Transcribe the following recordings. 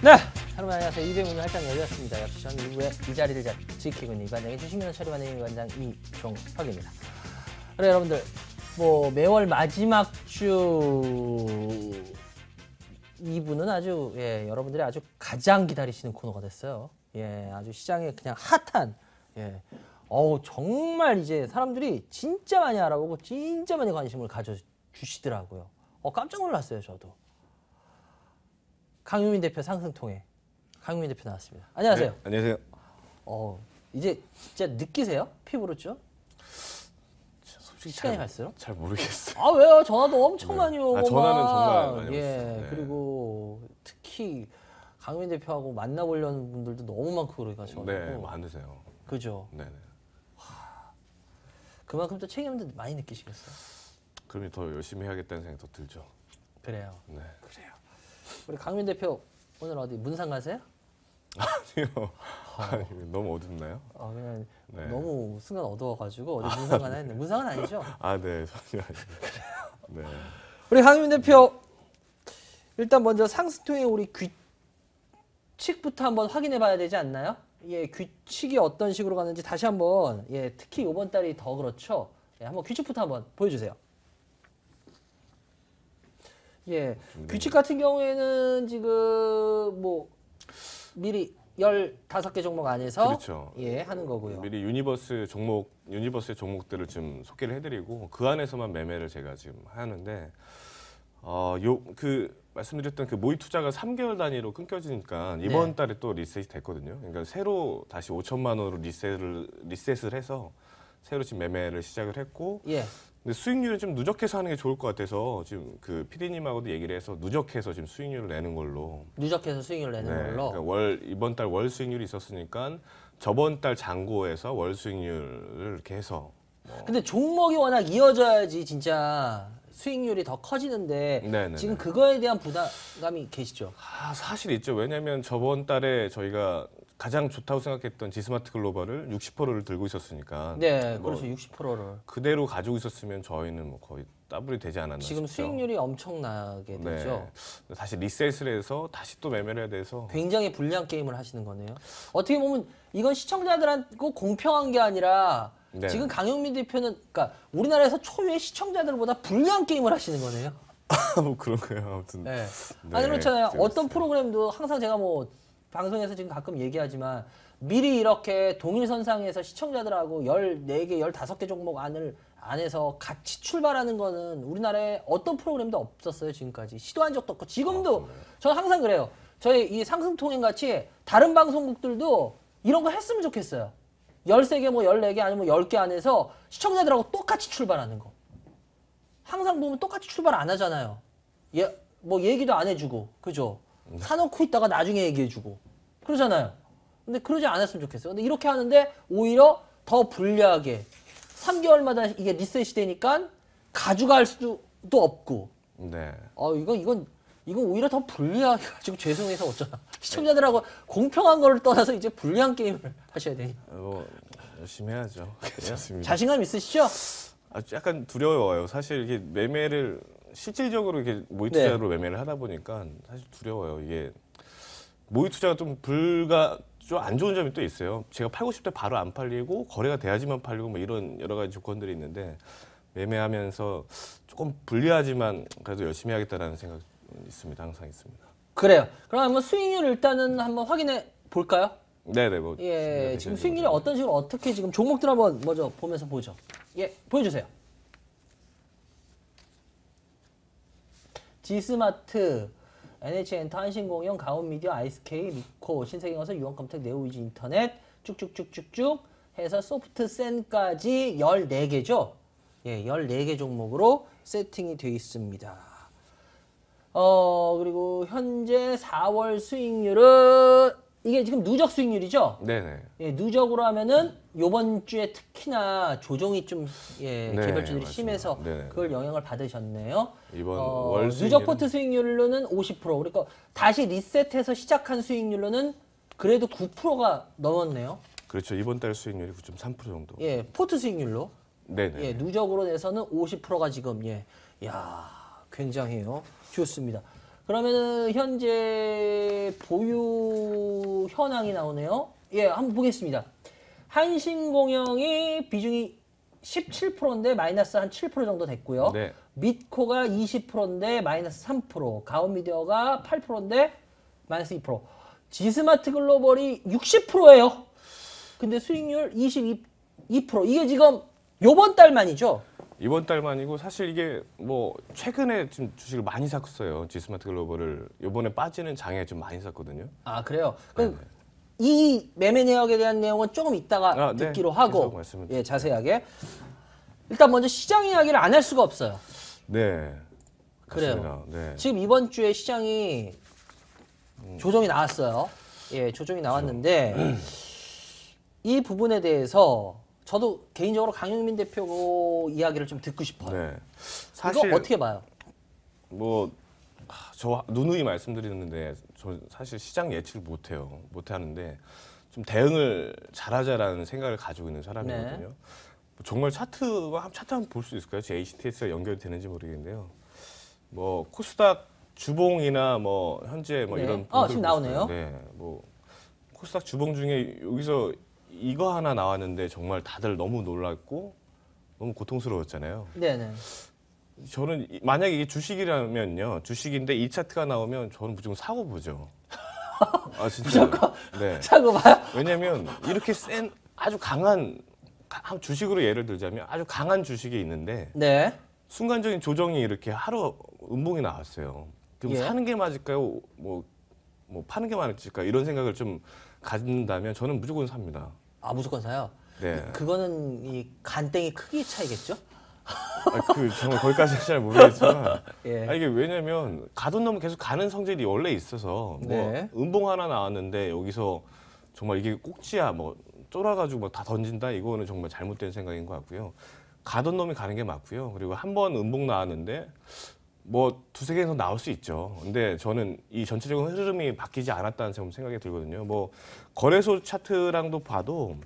네, 여러분 안녕하세요. 200문의 활짝 열렸습니다. 역시 저는 2부에 이 자리를 지키고 있는 이관장의 주식면허 처리반의 이관장 이종혁입니다. 그래 여러분들, 뭐 매월 마지막 주 2부는 아주 여러분들이 아주 가장 기다리시는 코너가 됐어요. 아주 시장에 그냥 핫한 정말 이제 사람들이 진짜 많이 알아보고 진짜 많이 관심을 가져주시더라고요. 깜짝 놀랐어요, 저도. 강유민 대표 상승통해. 강유민 대표 나왔습니다. 안녕하세요. 네, 안녕하세요. 이제 진짜 느끼세요? 피부로 좀? 솔직히 시간이 갈수록? 잘 모르겠어요. 아 왜요? 전화도 엄청 네. 많이 오고 전화는 막. 정말 많이 왔어요. 네. 그리고 특히 강유민 대표하고 만나보려는 분들도 너무 많고 그래가지고. 네, 많으세요. 그죠? 네. 그만큼 또 책임도 많이 느끼시겠어요? 그러면 더 열심히 해야겠다는 생각이 더 들죠. 그래요. 네. 그래요. 우리 강유민 대표 오늘 어디 문상 가세요? 아니요. 아니, 너무 어둡나요? 그냥 네. 너무 순간 어두워가지고 어디 문상 가나 했는데 문상은 아니죠? 아, 네, 전혀 아니에요. 네. 우리 강유민 대표 일단 먼저 상승통의 우리 규칙부터 한번 확인해 봐야 되지 않나요? 규칙이 어떤 식으로 가는지 다시 한번 특히 이번 달이 더 그렇죠. 한번 규칙부터 한번 보여주세요. 규칙 같은 경우에는 지금 뭐 미리 15개 종목 안에서 그렇죠. 하는 거고요. 미리 유니버스의 종목들을 좀 소개를 해드리고 그 안에서만 매매를 제가 지금 하는데 말씀드렸던 그 모의 투자가 3개월 단위로 끊겨지니까 이번 달에 또 리셋이 됐거든요. 그러니까 새로 다시 5천만 원으로 리셋을 해서 새로 지금 매매를 시작을 했고. 근데 수익률은 좀 누적해서 하는 게 좋을 것 같아서 지금 그 PD님하고도 얘기를 해서 누적해서 지금 수익률을 내는 걸로. 누적해서 수익률을 내는 걸로. 그러니까 이번 달 월 수익률이 있었으니까 저번 달 잔고에서 월 수익률을 이렇게 해서. 근데 종목이 워낙 이어져야지 진짜 수익률이 더 커지는데 네네네. 지금 그거에 대한 부담감이 계시죠? 사실 있죠. 왜냐하면 저번 달에 저희가 가장 좋다고 생각했던 지스마트 글로벌을 60%를 들고 있었으니까. 네, 그렇죠. 60%를. 그대로 가지고 있었으면 저희는 뭐 거의 더블이 되지 않았나 지금 싶죠. 수익률이 엄청나게 되죠. 네. 다시 리셋을 해서 다시 또 매매를 해야 돼서. 굉장히 불리한 게임을 하시는 거네요. 어떻게 보면 이건 시청자들한테 공평한 게 아니라 네. 지금 강영민 대표는 그러니까 우리나라에서 초유의 시청자들보다 불리한 게임을 하시는 거네요. 뭐 그런 거예요. 아무튼. 네. 네, 아니 그렇잖아요. 재밌어요. 어떤 프로그램도 항상 제가 뭐 방송에서 지금 가끔 얘기하지만 미리 이렇게 동일선상에서 시청자들하고 14개, 15개 종목 안에서 같이 출발하는 거는 우리나라에 어떤 프로그램도 없었어요. 지금까지. 시도한 적도 없고 지금도 저는 항상 그래요. 저희 이 상승통행 같이 다른 방송국들도 이런 거 했으면 좋겠어요. 13개, 뭐 14개 아니면 10개 안에서 시청자들하고 똑같이 출발하는 거. 항상 보면 똑같이 출발 안 하잖아요. 뭐 얘기도 안 해주고, 그죠? 사놓고 있다가 나중에 얘기해주고 그러잖아요. 근데 그러지 않았으면 좋겠어요. 근데 이렇게 하는데 오히려 더 불리하게 3개월마다 이게 리셋이 되니까 가져갈 수도 없고. 네. 이건 오히려 더 불리하게 가지고 죄송해서 어쩌나. 시청자들하고 공평한 거를 떠나서 이제 불리한 게임을 하셔야 되니. 열심히 해야죠. 괜찮습니다. 자신감 있으시죠? 약간 두려워요. 사실 이게 매매를 실질적으로 이렇게 모의 투자로 매매를 하다 보니까 사실 두려워요. 이게 모의 투자가 좀 안 좋은 점이 또 있어요. 제가 팔고 싶을 때 바로 안 팔리고 거래가 돼야지만 팔리고 뭐 이런 여러 가지 조건들이 있는데 매매하면서 조금 불리하지만 그래도 열심히 하겠다라는 생각이 있습니다. 항상 있습니다. 그래요. 그럼 한번 수익률 일단은 한번 확인해 볼까요? 네네. 지금 수익률이 어떤 식으로 어떻게 지금 종목들 한번 먼저 보면서 보죠. 보여주세요. 지스마트, NH엔터, 한신공영, 가온미디어, 아이스케이, 미코, 신세계건설, 유원컴텍, 네오위즈 인터넷 쭉쭉쭉쭉쭉 해서 소프트센까지 14개죠. 14개 종목으로 세팅이 되어 있습니다. 그리고 현재 4월 수익률은 이게 지금 누적 수익률이죠? 네네. 누적으로 하면은 요번 주에 특히나 조정이 좀 개별주들이 맞습니다. 심해서 네네. 그걸 영향을 받으셨네요. 이번 월 누적 포트 수익률로는 50%. 그러니까 다시 리셋해서 시작한 수익률로는 그래도 9%가 넘었네요. 그렇죠. 이번 달 수익률이 9.3% 정도. 포트 수익률로. 네네. 누적으로 내서는 50%가 지금 굉장해요. 좋습니다. 그러면은 현재 보유 현황이 나오네요. 예, 한번 보겠습니다. 한신공영이 비중이 17%인데 마이너스 한 7% 정도 됐고요. 네. 미코가 20%인데 마이너스 3%, 가온미디어가 8%인데 마이너스 2%. 지스마트 글로벌이 60%예요. 근데 수익률 22%. 이게 지금 요번 달만이죠? 이번 달만이고 사실 이게 뭐 최근에 좀 주식을 많이 샀어요. 지스마트 글로벌을 이번에 빠지는 장에 좀 많이 샀거든요. 아, 그래요? 그럼 이 매매 내역에 대한 내용은 조금 이따가 네. 듣기로 계속 하고 말씀을 예, 자세하게. 일단 먼저 시장 이야기를 안 할 수가 없어요. 네. 그래요. 맞습니다. 네. 지금 이번 주에 시장이 조정이 나왔어요. 예, 조정이 나왔는데 이 부분에 대해서 저도 개인적으로 강영민 대표 이야기를 좀 듣고 싶어요. 네. 이거 사실 어떻게 봐요? 뭐 저 누누이 말씀드리는데 저 사실 시장 예측을 못해요. 못하는데 좀 대응을 잘하자라는 생각을 가지고 있는 사람이거든요. 네. 정말 차트가 차트 한번 볼 수 있을까요? 제 HTS가 연결이 되는지 모르겠는데요. 뭐 코스닥 주봉이나 뭐 현재 뭐 네. 이런 지금 나오네요. 네, 뭐 코스닥 주봉 중에 여기서 이거 하나 나왔는데 정말 다들 너무 놀랐고 너무 고통스러웠잖아요. 네네. 저는 만약에 이게 주식이라면요, 주식인데 이 차트가 나오면 저는 무조건 사고 보죠. 아 진짜. 네. 사고 봐요? 왜냐면 이렇게 센 아주 강한 주식으로 예를 들자면 아주 강한 주식이 있는데 네. 순간적인 조정이 이렇게 하루 음봉이 나왔어요. 그럼 예. 사는 게 맞을까요? 뭐 파는 게 맞을까? 이런 생각을 좀 가진다면 저는 무조건 삽니다. 아, 무조건 사요? 네. 그거는 이 간땡이 크기 차이겠죠? 정말 거기까지는 잘 모르겠지만 예. 이게 왜냐면 가던 놈은 계속 가는 성질이 원래 있어서 네. 뭐 음봉 하나 나왔는데 여기서 정말 이게 꼭지야 뭐 쫄아가지고 뭐 다 던진다 이거는 정말 잘못된 생각인 것 같고요. 가던 놈이 가는 게 맞고요. 그리고 한 번 음봉 나왔는데 뭐 두세 개에서 나올 수 있죠. 근데 저는 이 전체적인 흐름이 바뀌지 않았다는 생각이 들거든요. 뭐 거래소 차트랑도 봐도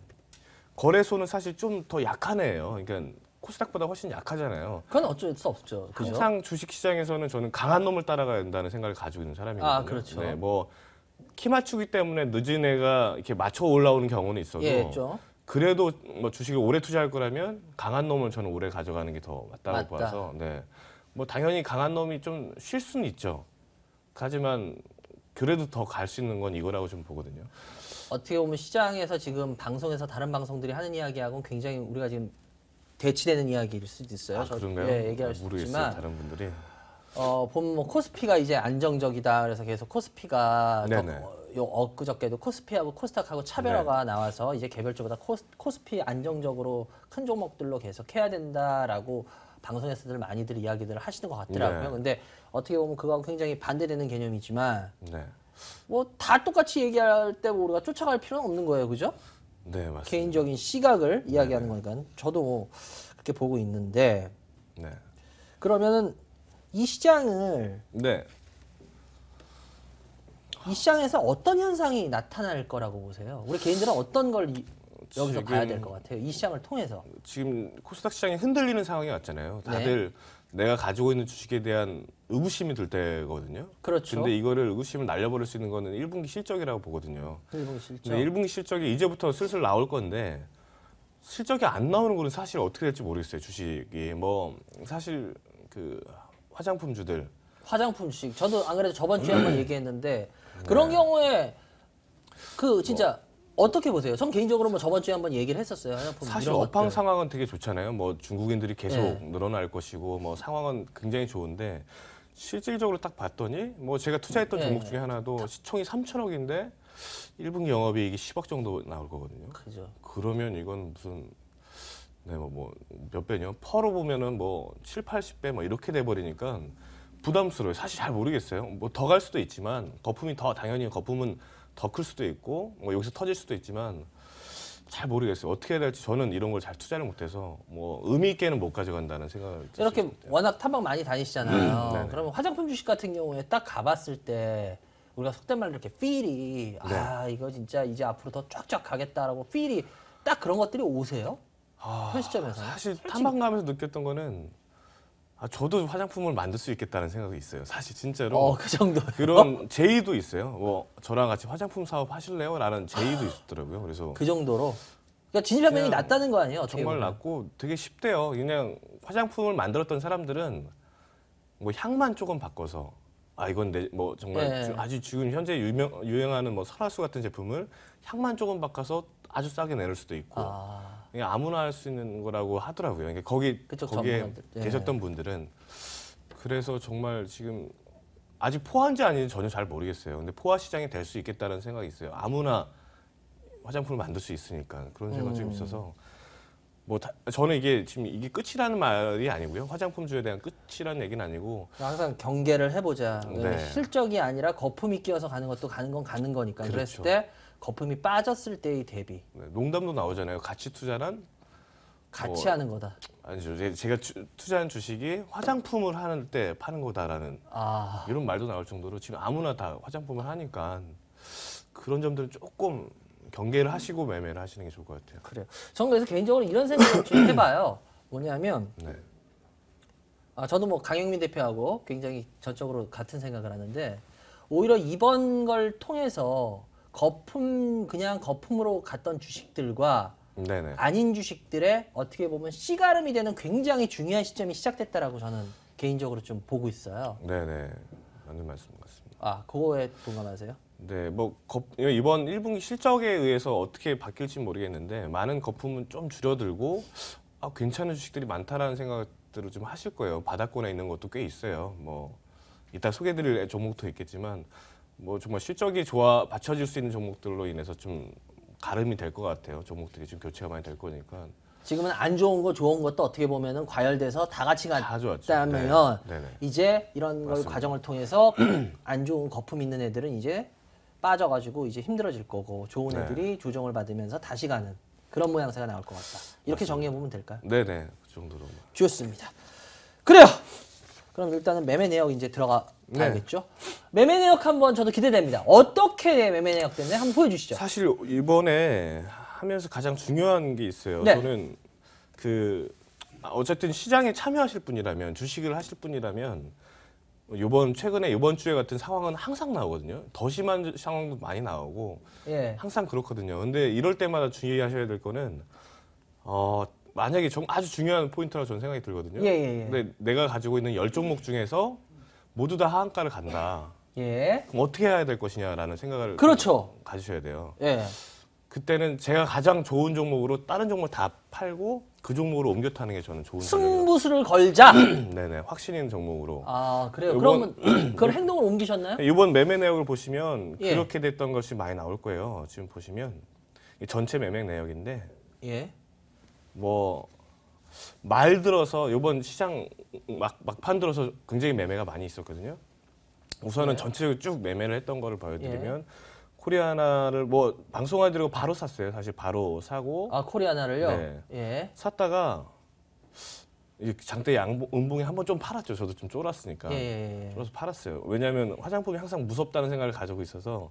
거래소는 사실 좀 더 약한 애예요. 그러니까 코스닥보다 훨씬 약하잖아요. 그건 어쩔 수 없죠. 그죠? 항상 주식 시장에서는 저는 강한 놈을 따라가야 된다는 생각을 가지고 있는 사람이거든요. 아, 그렇죠. 네, 뭐 키 맞추기 때문에 늦은 애가 이렇게 맞춰 올라오는 경우는 있어도 예, 좀. 그래도 뭐 주식을 오래 투자할 거라면 강한 놈을 저는 오래 가져가는 게 더 맞다고 맞다. 봐서 네. 뭐 당연히 강한 놈이 좀 쉴 수는 있죠. 하지만 그래도 더 갈 수 있는 건 이거라고 좀 보거든요. 어떻게 보면 시장에서 지금 방송에서 다른 방송들이 하는 이야기하고는 굉장히 우리가 지금 대치되는 이야기일 수도 있어요. 아, 그런가요? 예, 얘기할 수 모르겠어요. 있지만 다른 분들이. 보면 뭐 코스피가 이제 안정적이다. 그래서 계속 코스피가 네네. 요 엊그저께도 코스피하고 코스닥하고 차별화가 나와서 이제 개별적으로 다 코스피 안정적으로 큰 종목들로 계속 해야 된다라고 방송에서들 많이들 이야기들을 하시는 것 같더라고요. 네. 근데 어떻게 보면 그거하고 굉장히 반대되는 개념이지만 네. 뭐 다 똑같이 얘기할 때 우리가 쫓아갈 필요는 없는 거예요. 그죠? 네, 맞습니다. 개인적인 시각을 이야기하는 거니까 저도 그렇게 보고 있는데 네. 그러면은 이 시장을 네. 이 시장에서 어떤 현상이 나타날 거라고 보세요? 우리 개인들은 어떤 걸 여기서 지금 봐야 될 것 같아요? 이 시장을 통해서. 지금 코스닥 시장이 흔들리는 상황이 왔잖아요. 다들 내가 가지고 있는 주식에 대한 의구심이 들 때거든요. 그렇죠. 근데 이거를 의구심을 날려버릴 수 있는 거는 1분기 실적이라고 보거든요. 일본 실적. 근데 1분기 실적이 이제부터 슬슬 나올 건데 실적이 안 나오는 거는 사실 어떻게 될지 모르겠어요. 주식이 뭐 사실 그 화장품주들 화장품식. 저도 안 그래도 저번 주에 한번 얘기했는데 그런 경우에 그 진짜 어떻게 보세요? 전 개인적으로 뭐 저번 주에 한번 얘기를 했었어요. 화장품 사실 이런 업황 것들. 상황은 되게 좋잖아요. 뭐 중국인들이 계속 네. 늘어날 것이고 뭐 상황은 굉장히 좋은데 실질적으로 딱 봤더니 뭐 제가 투자했던 네. 종목 중에 하나도 시총이 3천억인데 1분기 영업이익이 10억 정도 나올 거거든요. 그죠. 그러면 이건 무슨 몇 배냐? 퍼로 보면은 뭐 7, 80배 뭐 이렇게 돼 버리니까 부담스러워요. 사실 잘 모르겠어요. 뭐 더 갈 수도 있지만 당연히 거품은 더 클 수도 있고 뭐 여기서 터질 수도 있지만 잘 모르겠어요. 어떻게 해야 될지 저는 이런 걸 잘 투자를 못해서 뭐 의미 있게는 못 가져간다는 생각을 이렇게 워낙 탐방 많이 다니시잖아요. 네네. 그러면 화장품 주식 같은 경우에 딱 가봤을 때 우리가 속된 말로 이렇게 필이 아 이거 진짜 이제 앞으로 더 쫙쫙 가겠다라고 필이 딱 그런 것들이 오세요? 현 시점에서 사실 탐방 가면서 느꼈던 거는 저도 화장품을 만들 수 있겠다는 생각이 있어요. 사실 진짜로 그 정도. 그런 제의도 있어요. 뭐 저랑 같이 화장품 사업 하실래요? 라는 제의도 있었더라고요. 그래서 그 정도로. 그러니까 진입장벽이 그냥 낮다는 거 아니에요? 어떻게 정말 보면. 낮고 되게 쉽대요. 그냥 화장품을 만들었던 사람들은 뭐 향만 조금 바꿔서 이건 내 뭐 정말 예. 아주 지금 현재 유행하는 뭐 설화수 같은 제품을 향만 조금 바꿔서 아주 싸게 내놓을 수도 있고 그냥 아무나 할 수 있는 거라고 하더라고요. 그러니까 거기에 전문가들. 예. 계셨던 분들은 그래서 정말 지금 아직 포화인지 아닌지 전혀 잘 모르겠어요. 근데 포화 시장이 될 수 있겠다는 생각이 있어요. 아무나 화장품을 만들 수 있으니까 그런 생각이 좀 있어서 저는 이게 끝이라는 말이 아니고요. 화장품주에 대한 끝이라는 얘기는 아니고 항상 경계를 해보자. 네. 실적이 아니라 거품이 끼어서 가는 것도 가는 건 가는 거니까. 그렇죠. 그랬을 때 거품이 빠졌을 때의 대비. 농담도 나오잖아요. 가치 투자란 같이 하는 거다. 아니죠. 제가 투자한 주식이 화장품을 하는 때 파는 거다라는 이런 말도 나올 정도로 지금 아무나 다 화장품을 하니까 그런 점들은 조금 경계를 하시고 매매를 하시는 게 좋을 것 같아요. 그래요. 저는 그래서 개인적으로 이런 생각을 좀 해봐요. 뭐냐면 네. 저도 뭐 강영민 대표하고 굉장히 전적으로 같은 생각을 하는데 오히려 이번 걸 통해서 그냥 거품으로 갔던 주식들과 네네. 아닌 주식들의 어떻게 보면 씨가름이 되는 굉장히 중요한 시점이 시작됐다라고 저는 개인적으로 좀 보고 있어요. 네네. 맞는 말씀 같습니다. 그거에 동감하세요? 네, 이번 1분기 실적에 의해서 어떻게 바뀔지 모르겠는데 많은 거품은 좀 줄어들고 괜찮은 주식들이 많다라는 생각들을 좀 하실 거예요. 바닥권에 있는 것도 꽤 있어요. 뭐 이따 소개드릴 종목도 있겠지만 뭐 정말 실적이 받쳐질 수 있는 종목들로 인해서 좀 가름이 될 것 같아요. 종목들이 좀 교체가 많이 될 거니까. 지금은 안 좋은 거 좋은 것도 어떻게 보면은 과열돼서 다 같이 다 좋았죠. 갔다면 네. 네네. 이제 이런 걸 맞습니다. 과정을 통해서 안 좋은 거품 있는 애들은 이제 빠져가지고 이제 힘들어질 거고 좋은 네. 애들이 조정을 받으면서 다시 가는 그런 모양새가 나올 것 같다. 이렇게 정리해 보면 될까요? 네네. 그 정도로. 좋습니다. 그래요. 그럼 일단은 매매 내역 이제 들어가 봐야겠죠. 매매 내역 한번 저도 기대됩니다. 어떻게 매매 내역 됐나요? 한번 보여주시죠. 사실 이번에 하면서 가장 중요한 게 있어요. 네. 저는 어쨌든 시장에 참여하실 분이라면 주식을 하실 분이라면 최근에 이번 주에 같은 상황은 항상 나오거든요. 더 심한 상황도 많이 나오고 항상 그렇거든요. 근데 이럴 때마다 주의하셔야 될 거는 만약에 아주 중요한 포인트라고 저는 생각이 들거든요. 근데 내가 가지고 있는 10종목 중에서 모두 다 하한가를 간다. 그럼 어떻게 해야 될 것이냐라는 생각을 가지셔야 돼요. 그때는 제가 가장 좋은 종목으로 다른 종목을 다 팔고 그 종목으로 옮겨 타는 게 저는 좋은 전략이라고. 승부수를 걸자. 네네. 확신 있는 종목으로. 그래요. 그러면 그걸 행동을 옮기셨나요? 이번 매매 내역을 보시면 그렇게 됐던 것이 많이 나올 거예요. 지금 보시면 전체 매매 내역인데 말 들어서 이번 시장 막판 들어서 굉장히 매매가 많이 있었거든요. 우선은 전체적으로 쭉 매매를 했던 거를 보여드리면 코리아나를 방송해드리고 바로 샀어요. 사실 바로 사고. 코리아나를요? 샀다가 장대 음봉에 한번 좀 팔았죠. 저도 좀 쫄았으니까. 쫄아서 팔았어요. 왜냐하면 화장품이 항상 무섭다는 생각을 가지고 있어서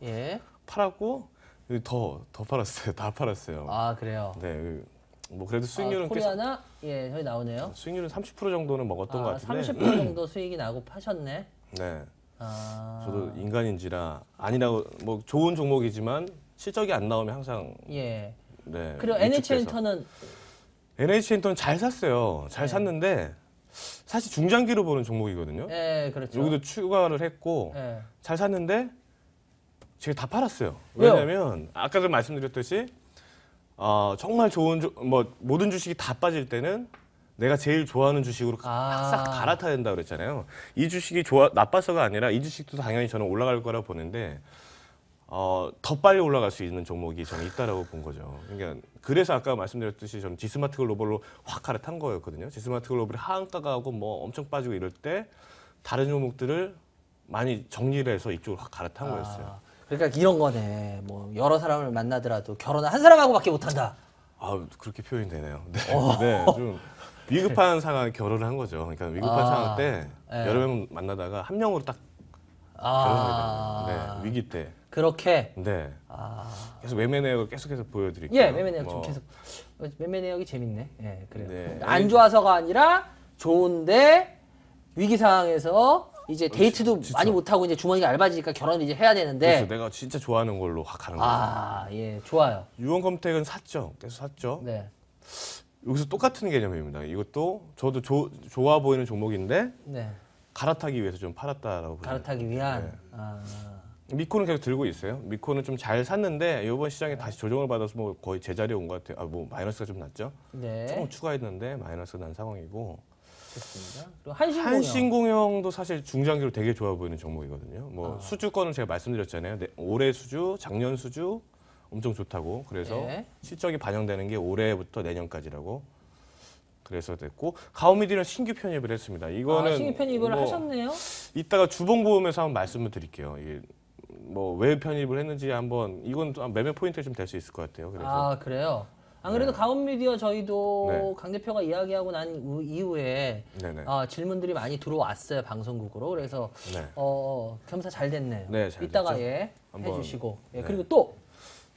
팔았고 더 팔았어요. 다 팔았어요. 그래요? 네. 그래도 수익률은 코리아나 저기 나오네요. 수익률은 30% 정도는 먹었던 것 같은데. 30% 정도 수익이 나고 파셨네. 네. 저도 인간인지라 아니라고 좋은 종목이지만 실적이 안 나오면 항상 그리고 NH엔터는 잘 샀어요. 잘 샀는데 사실 중장기로 보는 종목이거든요. 그렇죠. 여기도 추가를 했고 잘 샀는데 제가 다 팔았어요. 왜요? 왜냐면 아까도 말씀드렸듯이 정말 좋은 모든 주식이 다 빠질 때는 내가 제일 좋아하는 주식으로 싹 갈아타야 된다고 그랬잖아요. 이 주식이 나빠서가 아니라 이 주식도 당연히 저는 올라갈 거라고 보는데 더 빨리 올라갈 수 있는 종목이 저는 있다라고 본 거죠. 그러니까 그래서 아까 말씀드렸듯이 저는 지스마트 글로벌로 확 갈아탄 거였거든요. 지스마트 글로벌이 하한가가 하고 엄청 빠지고 이럴 때 다른 종목들을 많이 정리를 해서 이쪽으로 확 갈아탄 거였어요. 그러니까 이런 거네. 여러 사람을 만나더라도 결혼은 한 사람하고밖에 못한다. 그렇게 표현이 되네요. 네, 좀 위급한 상황에 결혼을 한 거죠. 그러니까 위급한 상황 때 여러 명 만나다가 한 명으로 딱 결혼하게 되는 거예요. 위기 때. 그렇게. 네. 그래서 매매 내역을 계속해서 보여드릴게요. 매매 내역 좀 계속. 매매 내역이 재밌네. 그래요. 네. 안 좋아서가 아니라 좋은데 위기 상황에서 이제 데이트도 많이 못 하고 이제 주머니가 얇아지니까 결혼을 이제 해야 되는데 그래서 내가 진짜 좋아하는 걸로 확 가는 거죠. 아, 예, 좋아요. 유언컴택은 샀죠. 계속 샀죠. 네. 여기서 똑같은 개념입니다. 이것도 저도 좋아 보이는 종목인데 네. 갈아타기 위해서 좀 팔았다라고 보시면 갈아타기 위한 네. 아, 미코는 계속 들고 있어요. 미코는 좀 잘 샀는데 이번 시장에 다시 조정을 받아서 뭐 거의 제자리에 온 것 같아요. 아, 뭐 마이너스가 좀 났죠. 네. 조금 추가했는데 마이너스가 난 상황이고 좋습니다. 그리고 한신공영. 한신공영도 사실 중장기로 되게 좋아 보이는 종목이거든요. 아. 뭐 수주권은 제가 말씀드렸잖아요. 올해 수주, 작년 수주 엄청 좋다고. 그래서 네. 실적이 반영되는 게 올해부터 내년까지라고. 그래서 됐고 가오미디는 신규 편입을 했습니다. 이거는 신규 편입을 뭐 하셨네요. 이따가 주봉 보면서 한번 말씀을 드릴게요. 이게 뭐 왜 편입을 했는지 한번 이건 또 매매 포인트 좀 될 수 있을 것 같아요. 그래서 아, 그래요. 안 그래도 네. 가온미디어 저희도 네. 강 대표가 이야기하고 난 이후에 네네. 질문들이 많이 들어왔어요, 방송국으로. 그래서 네. 겸사 잘 됐네요. 네, 잘 이따가 됐죠. 예 한번, 해주시고 예, 네. 그리고 또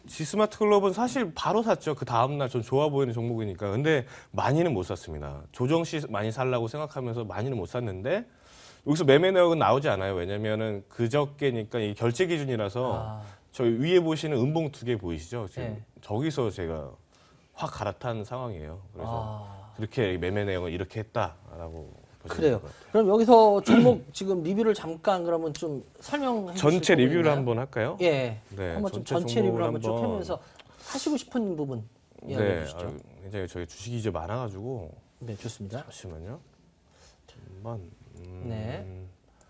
G스마트 글로벌은 사실 바로 샀죠. 그 다음날 좀 좋아 보이는 종목이니까. 근데 많이는 못 샀습니다. 조정 시 많이 살라고 생각하면서 많이는 못 샀는데 여기서 매매 내역은 나오지 않아요. 왜냐면은 그저께니까 이 결제 기준이라서 아, 저 위에 보시는 은봉 2개 보이시죠? 지금 네. 저기서 제가 확 갈아탄 상황이에요. 그래서 아, 그렇게 매매 내역을 이렇게 했다라고 보시면 그래요. 될 것 같아요. 그럼 여기서 종목 지금 리뷰를 잠깐 그러면 좀 설명해 주실 전체 부분 리뷰를 있나요? 한번 할까요? 예. 네, 한번 좀 전체 전체 리뷰를 종목을 한번 쭉 한번- 하면서 하시고 싶은 부분 이야기해 네, 주시죠. 굉장히 저희 주식이 이제 많아가지고 네, 좋습니다. 잠시만요. 한번 네.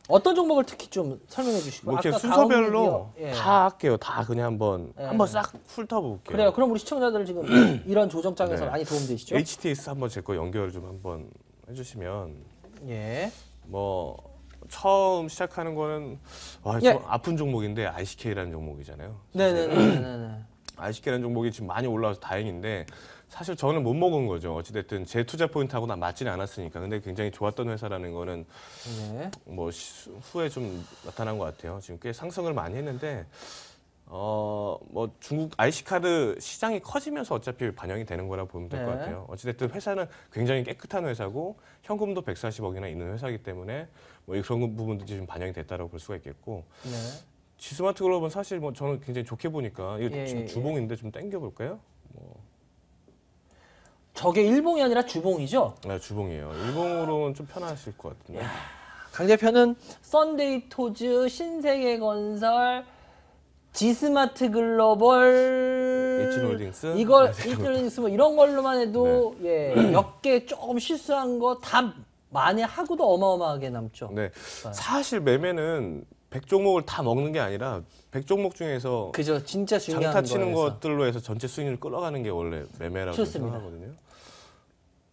어떤 종목을 특히 좀 설명해 주시고 뭐 이렇게 아까 순서별로 가온미디어, 예. 다 할게요. 다 그냥 한번 예. 한번 싹 훑어볼게요. 그래요. 그럼 우리 시청자들 지금 이런 조정장에서 네. 많이 도움되시죠? HTS 한번 제 거 연결 좀 한번 해주시면 예. 뭐 처음 시작하는 거는 와, 예. 좀 아픈 종목인데 ICK라는 종목이잖아요. 네네네네. ICK라는 종목이 지금 많이 올라와서 다행인데 사실 저는 못 먹은 거죠. 어찌됐든 제 투자 포인트하고는 맞지는 않았으니까. 근데 굉장히 좋았던 회사라는 거는 네. 뭐 후에 좀 나타난 것 같아요. 지금 꽤 상승을 많이 했는데 뭐 중국 IC카드 시장이 커지면서 어차피 반영이 되는 거라 보면 될 것 네. 같아요. 어찌됐든 회사는 굉장히 깨끗한 회사고 현금도 140억이나 있는 회사이기 때문에 뭐 그런 부분들이 좀 반영이 됐다고 볼 수가 있겠고 네. G스마트 글로벌은 사실 뭐 저는 굉장히 좋게 보니까 이거 예, 지금 예. 주봉인데 좀 당겨 볼까요? 저게 일봉이 아니라 주봉이죠? 네, 주봉이에요. 일봉으로는 좀 편하실 것 같은데. 강 대표는 썬데이토즈, 신세계건설, G스마트 글로벌, H홀딩스? 이걸 네. H홀딩스 뭐 이런 걸로만 해도 예, 몇 개 조금 실수한 거 다 만에 하고도 어마어마하게 남죠. 네, 사실 매매는 100종목을 다 먹는 게 아니라 100종목 중에서 그죠, 진짜 중요한 장타 치는 거에서. 것들로 해서 전체 수익률을 끌어가는 게 원래 매매라고 좋습니다. 생각하거든요.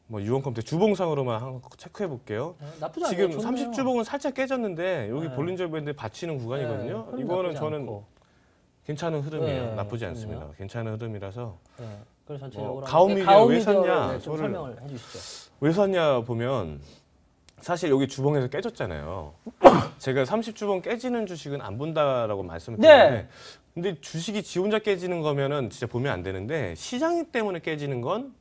뭐 유언컴택 주봉상으로만 한번 체크해 볼게요. 네, 나쁘지 않아요. 지금 좋네요. 30주봉은 살짝 깨졌는데 여기 네. 볼린저 밴드에 받치는 구간이거든요. 네, 흐름 이거는 나쁘지 저는 않고. 괜찮은 흐름이에요. 네, 나쁘지 좋네요. 않습니다. 괜찮은 흐름이라서 네, 그래서 전체적으로 뭐, 가온미디어 왜 가온미디어를 샀냐? 네, 좀 저를- 설명을 해주시죠. 왜 샀냐 보면 사실 여기 주봉에서 깨졌잖아요. 제가 30주봉 깨지는 주식은 안 본다라고 말씀을 네. 드렸는데 근데 주식이 지 혼자 깨지는 거면은 진짜 보면 안 되는데 시장 때문에 깨지는 건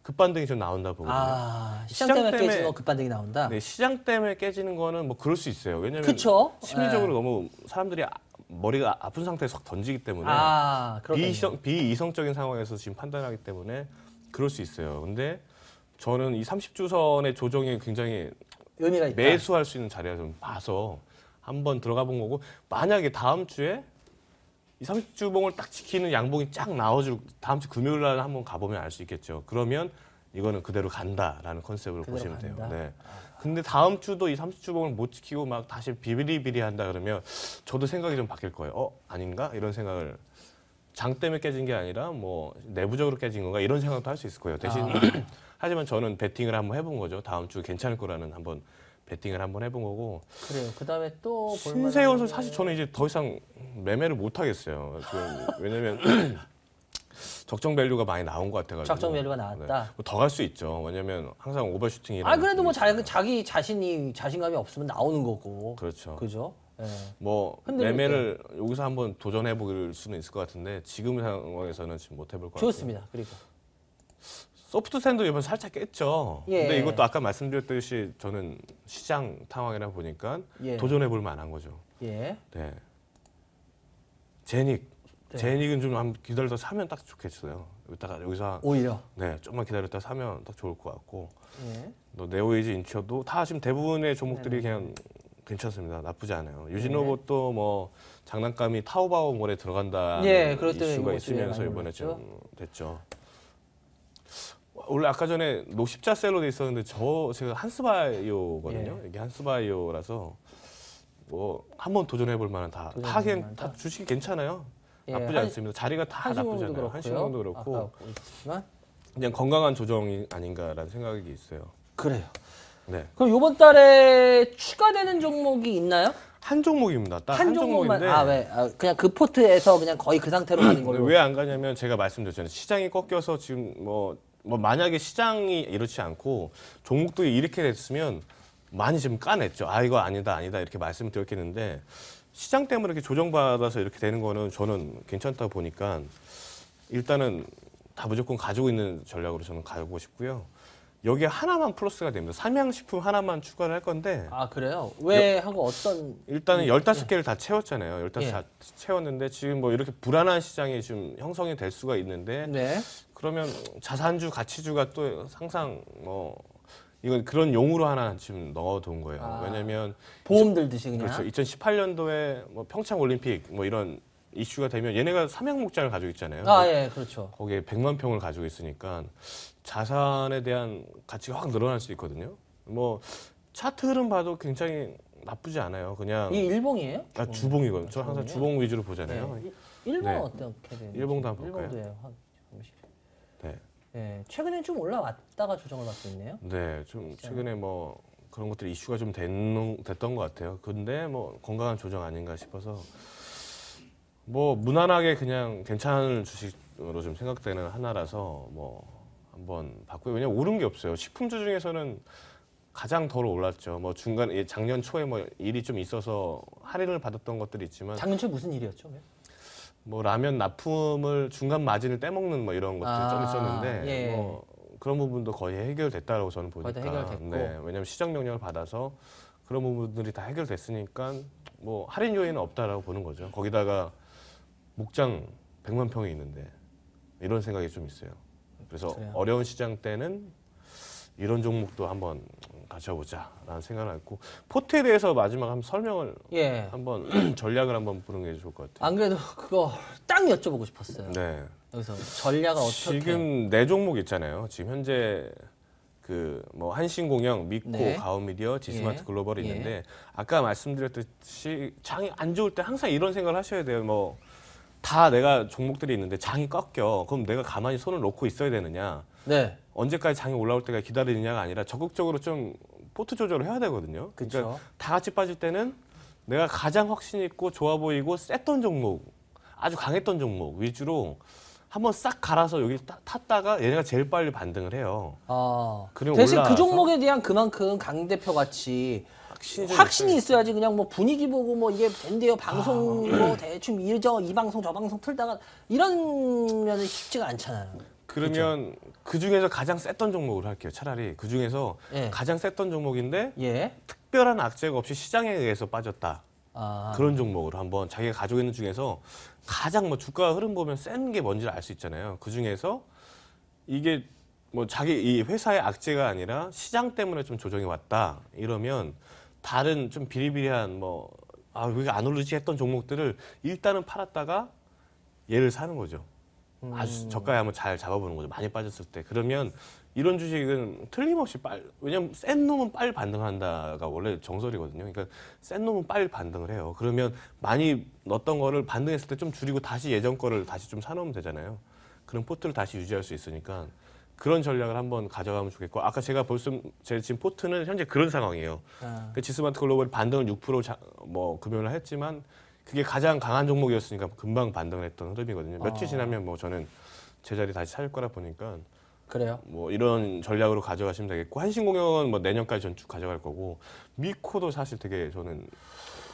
급반등이 좀 나온다 보거든요. 아, 시장 시장 때문에 때문에- 깨지는 거 급반등이 나온다. 네, 시장 때문에 깨지는 거는 뭐 그럴 수 있어요. 왜냐면 그쵸? 심리적으로 네. 너무 사람들이 머리가 아픈 상태에서 확 던지기 때문에 아, 그렇군요. 비이성적인 상황에서 지금 판단하기 때문에 그럴 수 있어요. 근데 저는 이 30주선의 조정이 굉장히 의미가 있다. 매수할 수 있는 자리라 좀 봐서 한번 들어가 본 거고 만약에 다음 주에 이 30주봉을 딱 지키는 양봉이 쫙 나와주고 다음 주 금요일 날 한번 가보면 알 수 있겠죠. 그러면 이거는 그대로 간다라는 컨셉으로 그대로 보시면 돼요. 간다? 네. 근데 다음 주도 이 30주봉을 못 지키고 막 다시 비리비리 한다 그러면 저도 생각이 좀 바뀔 거예요. 아닌가? 이런 생각을 장 때문에 깨진 게 아니라 뭐 내부적으로 깨진 건가 이런 생각도 할 수 있을 거예요. 대신 하지만 저는 베팅을 한번 해본 거죠. 다음 주 괜찮을 거라는 한번 베팅을 한번 해본 거고 그래요. 그다음에 또 신세원은 사실 저는 이제 더 이상 매매를 못 하겠어요. 지금 왜냐면 적정 밸류가 많이 나온 것 같아가지고 적정 밸류가 나왔다. 더 갈 수 있죠. 왜냐면 항상 오버슈팅이라. 아, 그래도 뭐 자기 자신이 자신감이 없으면 나오는 거고. 그렇죠. 그죠? 예. 뭐 흔들릴 매매를 여기서 한번 도전해 볼 수는 있을 것 같은데 지금 상황에서는 지금 못 해볼 것 같아요. 좋습니다. 그리고 소프트샌드 이번 살짝 깼죠. 예. 근데 이것도 아까 말씀드렸듯이 저는 시장 상황이라 보니까 예. 도전해 볼 만한 거죠. 예. 네. 제닉. 네. 제닉은 좀 한번 기다려서 사면 딱 좋겠어요. 여기서 오히려. 네, 조금만 기다렸다 사면 딱 좋을 것 같고. 예. 또 네오에이지 인처도 다 지금 대부분의 종목들이 네네. 그냥 괜찮습니다. 나쁘지 않아요. 네. 유진로봇도 뭐 장난감이 타오바오몰에 들어간다 예, 그것 때문에 이슈가 이번 주에 있으면서 많이 이번에 올랐죠. 좀 됐죠. 원래 아까 전에 노십자셀로 돼 있었는데 제가 한스바이오거든요. 예. 이게 한스바이오라서 뭐 한번 도전해 볼 만한 다 도전해볼 만하다? 다 주식이 괜찮아요. 예, 나쁘지 않습니다. 자리가 다 나쁘지 한신공도 않아요. 그렇고요. 한신공도 그렇고 아까 있었지만 그냥 건강한 조정이 아닌가라는 생각이 있어요. 그래요. 네. 그럼 이번 달에 추가되는 종목이 있나요? 한 종목입니다. 딱 한 한 종목만 종목인데 왜? 그냥 그 포트에서 그냥 거의 그 상태로 가는 걸로. 왜 안 가냐면 제가 말씀드렸잖아요. 시장이 꺾여서 지금 뭐 만약에 시장이 이렇지 않고 종목들이 이렇게 됐으면 많이 지금 까냈죠. 아 이거 아니다 이렇게 말씀드렸겠는데 시장 때문에 이렇게 조정받아서 이렇게 되는 거는 저는 괜찮다고 보니까 일단은 다 무조건 가지고 있는 전략으로 저는 가고 싶고요. 여기에 하나만 플러스가 됩니다. 삼양식품 하나만 추가를 할 건데 아 그래요? 왜 하고 어떤? 일단은 15개를 다 채웠잖아요. 15개 예. 다 채웠는데 지금 뭐 이렇게 불안한 시장이 좀 형성이 될 수가 있는데 네. 그러면 자산주, 가치주가 또 항상 뭐 이건 그런 용으로 하나 지금 넣어둔 거예요. 아. 왜냐면 보험 들듯이 그냥. 그렇죠. 2018년도에 뭐 평창 올림픽 뭐 이런 이슈가 되면 얘네가 삼양목장을 가지고 있잖아요. 아 예, 그렇죠. 거기에 100만 평을 가지고 있으니까 자산에 대한 가치가 확 늘어날 수 있거든요. 뭐 차트 흐름 봐도 굉장히 나쁘지 않아요. 그냥 이 일봉이에요? 주봉이거든요. 저 항상 주봉이요? 주봉 위주로 보잖아요. 네. 일본 네. 어떻게 되는지. 일봉도 한번 볼까요? 일봉도 예, 잠시. 네. 예, 최근에 좀 올라왔다가 조정을 받고 있네요. 네, 좀 최근에 뭐 그런 것들이 이슈가 좀 됐던 것 같아요. 근데 뭐 건강한 조정 아닌가 싶어서 뭐 무난하게 그냥 괜찮은 주식으로 좀 생각되는 하나라서 뭐 한번 봤고요. 왜냐면 오른 게 없어요. 식품주 중에서는 가장 덜 올랐죠. 뭐 중간에 작년 초에 뭐 일이 좀 있어서 할인을 받았던 것들이 있지만 작년 초에 무슨 일이었죠? 왜? 뭐 라면 납품을 중간 마진을 떼먹는 뭐 이런 것들이 좀 있었는데 예. 뭐 그런 부분도 거의 해결됐다고 저는 거의 보니까 다 해결됐고. 네, 왜냐하면 시정 명령을 받아서 그런 부분들이 다 해결됐으니까 뭐 할인 요인은 없다라고 보는 거죠. 거기다가 목장 100만 평이 있는데 이런 생각이 좀 있어요. 그래서 그래요. 어려운 시장 때는 이런 종목도 한번 가져보자라는 생각을 했고 포트에 대해서 마지막 한번 설명을 예. 한번 전략을 한번 보는 게 좋을 것 같아요. 안 그래도 그거 딱 여쭤보고 싶었어요. 네. 여기서 전략을 어떻게? 지금 네 종목 있잖아요. 지금 현재 그 뭐 한신공영, 미코, 네. 가오미디어, 지스마트 예. 글로벌이 예. 있는데 아까 말씀드렸듯이 장이 안 좋을 때 항상 이런 생각을 하셔야 돼요. 뭐 다 내가 종목들이 있는데 장이 꺾여. 그럼 내가 가만히 손을 놓고 있어야 되느냐? 네. 언제까지 장이 올라올 때가 기다리느냐가 아니라 적극적으로 좀 포트 조절을 해야 되거든요. 그쵸. 그러니까 다 같이 빠질 때는 내가 가장 확신 있고 좋아 보이고 셌던 종목, 아주 강했던 종목 위주로 한번 싹 갈아서 여기 탔다가 얘네가 제일 빨리 반등을 해요. 그리고 대신 그 올라와서 종목에 대한 그만큼 강 대표 같이 확신이 있어야지. 그냥 뭐 분위기 보고 뭐 이게 된대요 방송 뭐 대충 이 방송 저 방송 틀다가 이러면은 쉽지가 않잖아요. 그러면 그 중에서 가장 셌던 종목으로 할게요. 차라리 그 중에서 예. 가장 셌던 종목인데 예. 특별한 악재가 없이 시장에 의해서 빠졌다. 아. 그런 종목으로 한번 자기가 가지고 있는 중에서 가장 뭐 주가 흐름 보면 센 게 뭔지를 알 수 있잖아요. 그 중에서 이게 뭐 자기 이 회사의 악재가 아니라 시장 때문에 좀 조정이 왔다. 이러면 다른 좀 비리비리한 뭐 왜 안 오르지 했던 종목들을 일단은 팔았다가 얘를 사는 거죠. 아주 저가에 한번 잘 잡아보는 거죠. 많이 빠졌을 때. 그러면 이런 주식은 틀림없이 왜냐면 센 놈은 빨리 반등한다가 원래 정설이거든요. 그러니까 센 놈은 빨리 반등을 해요. 그러면 많이 넣었던 거를 반등했을 때 좀 줄이고 다시 예전 거를 다시 좀 사놓으면 되잖아요. 그런 포트를 다시 유지할 수 있으니까 그런 전략을 한번 가져가면 좋겠고 아까 제가 제 지금 포트는 현재 그런 상황이에요. 그 지스마트 글로벌이 반등을 6% 뭐 금요일 했지만 그게 가장 강한 종목이었으니까 금방 반등을 했던 흐름이거든요. 며칠 지나면 뭐 저는 제자리 다시 찾을 거라 보니까 그래요? 뭐 이런 전략으로 가져가시면 되겠고 한신공영은 뭐 내년까지 전 쭉 가져갈 거고 미코도 사실 되게 저는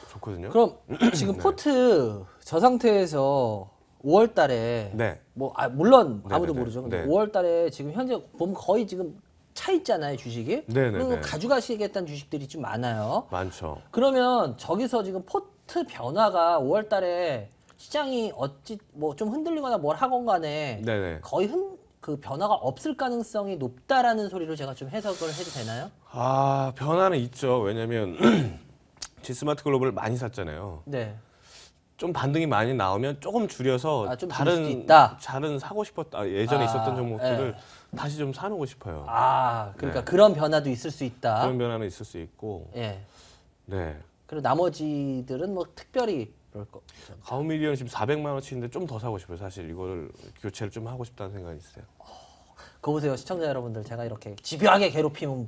좋거든요. 그럼 지금 포트 저 상태에서 5월 달에 네. 뭐 물론 네, 아무도 네, 네. 모르죠. 근데 네. 5월 달에 지금 현재 보면 거의 지금 차 있잖아요, 주식이. 네, 네, 그리고 네. 가져가시겠다는 주식들이 좀 많아요. 많죠. 그러면 저기서 지금 포트 변화가 5월 달에 시장이 어찌 뭐 좀 흔들리거나 뭘 하건 간에 네네. 거의 그 변화가 없을 가능성이 높다라는 소리로 제가 좀 해석을 해도 되나요? 아, 변화는 있죠. 왜냐면 G스마트 글로벌을 많이 샀잖아요. 네. 좀 반등이 많이 나오면 조금 줄여서 좀 줄일 수도 있다. 다른 사고 싶었다 예전에 있었던 종목들을 예. 다시 좀 사놓고 싶어요. 그러니까 네. 그런 변화도 있을 수 있다. 그런 변화는 있을 수 있고, 예. 네. 그리고 나머지들은 뭐 특별히 그럴 거. 가오미디어는 지금 400만 원치인데 좀 더 사고 싶어요. 사실 이거를 교체를 좀 하고 싶다는 생각이 있어요. 그거 보세요, 시청자 여러분들. 제가 이렇게 집요하게 괴롭히면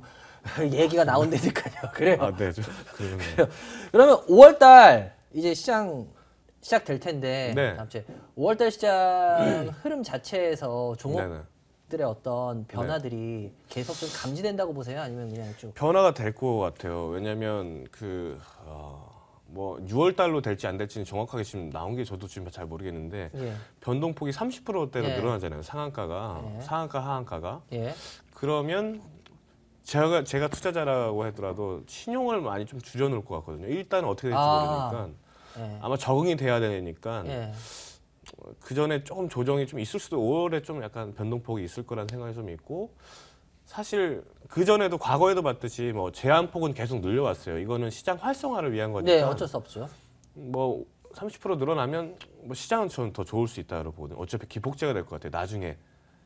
얘기가 나온다니까요. 그래요. 아, 네, 좀 그러네요. 그러면 5월달 이제 시작될 텐데 네. 다음 주에 5월달 시장 흐름 자체에서 종목들의 네네. 어떤 변화들이 계속 좀 감지된다고 보세요? 아니면 그냥 좀 변화가 될 것 같아요. 왜냐면 뭐 6월 달로 될지 안 될지는 정확하게 지금 나온 게 저도 지금 잘 모르겠는데 예. 변동폭이 30%대로 예. 늘어나잖아요. 상한가가 예. 상한가 하한가가 예. 그러면 제가 투자자라고 하더라도 신용을 많이 좀 줄여놓을 것 같거든요. 일단 어떻게 될지 모르니까 예. 아마 적응이 돼야 되니까 예. 그 전에 조금 조정이 좀 있을 수도 5월에 좀 약간 변동폭이 있을 거라는 생각이 좀 있고 사실 그 전에도 과거에도 봤듯이 뭐 제한폭은 계속 늘려왔어요. 이거는 시장 활성화를 위한 거니까. 네, 어쩔 수 없죠. 뭐 30% 늘어나면 뭐 시장은 저는 더 좋을 수 있다고 보거든요. 어차피 기폭제가 될 것 같아요. 나중에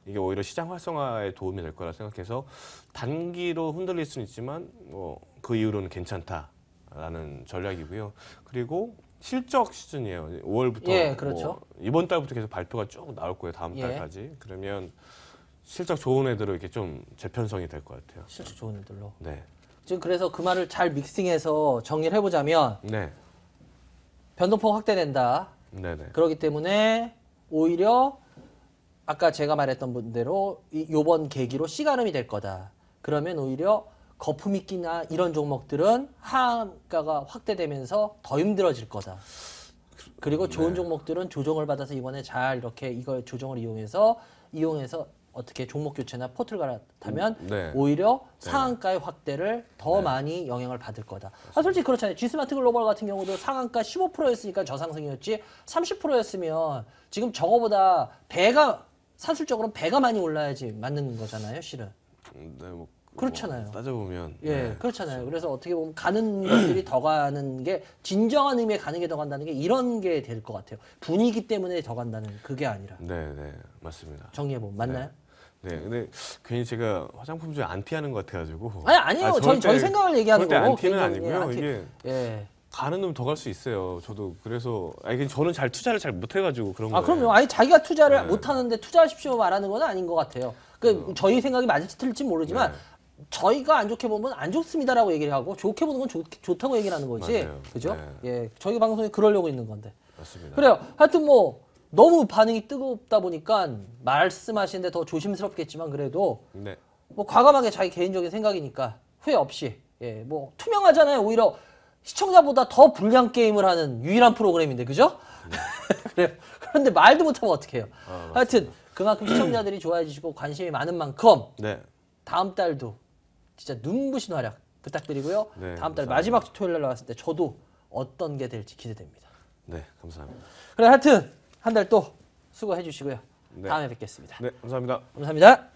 이게 오히려 시장 활성화에 도움이 될 거라 생각해서 단기로 흔들릴 수는 있지만 뭐 그 이후로는 괜찮다라는 전략이고요. 그리고 실적 시즌이에요. 5월부터 예, 그렇죠. 뭐 이번 달부터 계속 발표가 쭉 나올 거예요. 다음 예. 달까지. 그러면 실적 좋은 애들은 이렇게 좀 재편성이 될 것 같아요. 실적 좋은 애들로. 네. 지금 그래서 그 말을 잘 믹싱해서 정리를 해보자면 네. 변동폭 확대된다. 네네. 그렇기 때문에 오히려 아까 제가 말했던 분대로 요번 계기로 씨가름이 될 거다. 그러면 오히려 거품익기나 이런 종목들은 하한가가 확대되면서 더 힘들어질 거다. 그리고 좋은 종목들은 조정을 받아서 이번에 잘 이렇게 이거 조정을 이용해서 어떻게 종목 교체나 포트를 갈아타면 네. 오히려 상한가의 확대를 더 많이 영향을 받을 거다. 솔직히 그렇잖아요. G스마트 글로벌 같은 경우도 상한가 15%였으니까 저상승이었지 30%였으면 지금 저거보다 산술적으로는 배가 많이 올라야지 맞는 거잖아요, 실은. 네, 뭐 그렇잖아요. 따져보면 예, 네. 그렇잖아요. 그래서 어떻게 보면 가는 것들이 더 가는 게 진정한 의미의 가는 게 더 간다는 게 이런 게 될 것 같아요. 분위기 때문에 더 간다는 그게 아니라. 네, 네, 맞습니다. 정리해보면 맞나요? 네, 근데 괜히 제가 화장품주에 안티하는 것 같아가지고. 아니에요. 저희 생각을 얘기하는 절대 거고. 안티는 개인적인 아니고요. 안티. 이게 예. 가는 놈 더 갈 수 있어요. 저도 그래서 저는 잘 투자를 잘 못해가지고 그런 거예요. 그럼요. 아니 자기가 투자를 네. 못 하는데 투자하십시오 말하는 건 아닌 것 같아요. 저희 생각이 맞을지 틀릴지 모르지만 네. 저희가 안 좋게 보면 안 좋습니다라고 얘기를 하고 좋게 보는 건 좋다고 얘기를 하는 거지. 맞아요. 그죠? 네. 예. 저희 방송이 그러려고 있는 건데. 맞습니다. 그래요. 하여튼 뭐 너무 반응이 뜨겁다 보니까 말씀하시는데 더 조심스럽겠지만 그래도 네, 뭐 과감하게 자기 개인적인 생각이니까 후회 없이 뭐 투명하잖아요. 오히려 시청자보다 더 불리한 게임을 하는 유일한 프로그램인데 그죠? 그래요. 그런데 말도 못하면 어떡해요. 하여튼 그만큼 시청자들이 좋아해 주시고 관심이 많은 만큼 네, 다음 달도 진짜 눈부신 활약 부탁드리고요. 네, 다음 달 감사합니다. 마지막 주 토요일 날 나왔을 때 저도 어떤 게 될지 기대됩니다. 네, 감사합니다. 그래 하여튼 한 달 또 수고해 주시고요. 네. 다음에 뵙겠습니다. 네, 감사합니다. 감사합니다.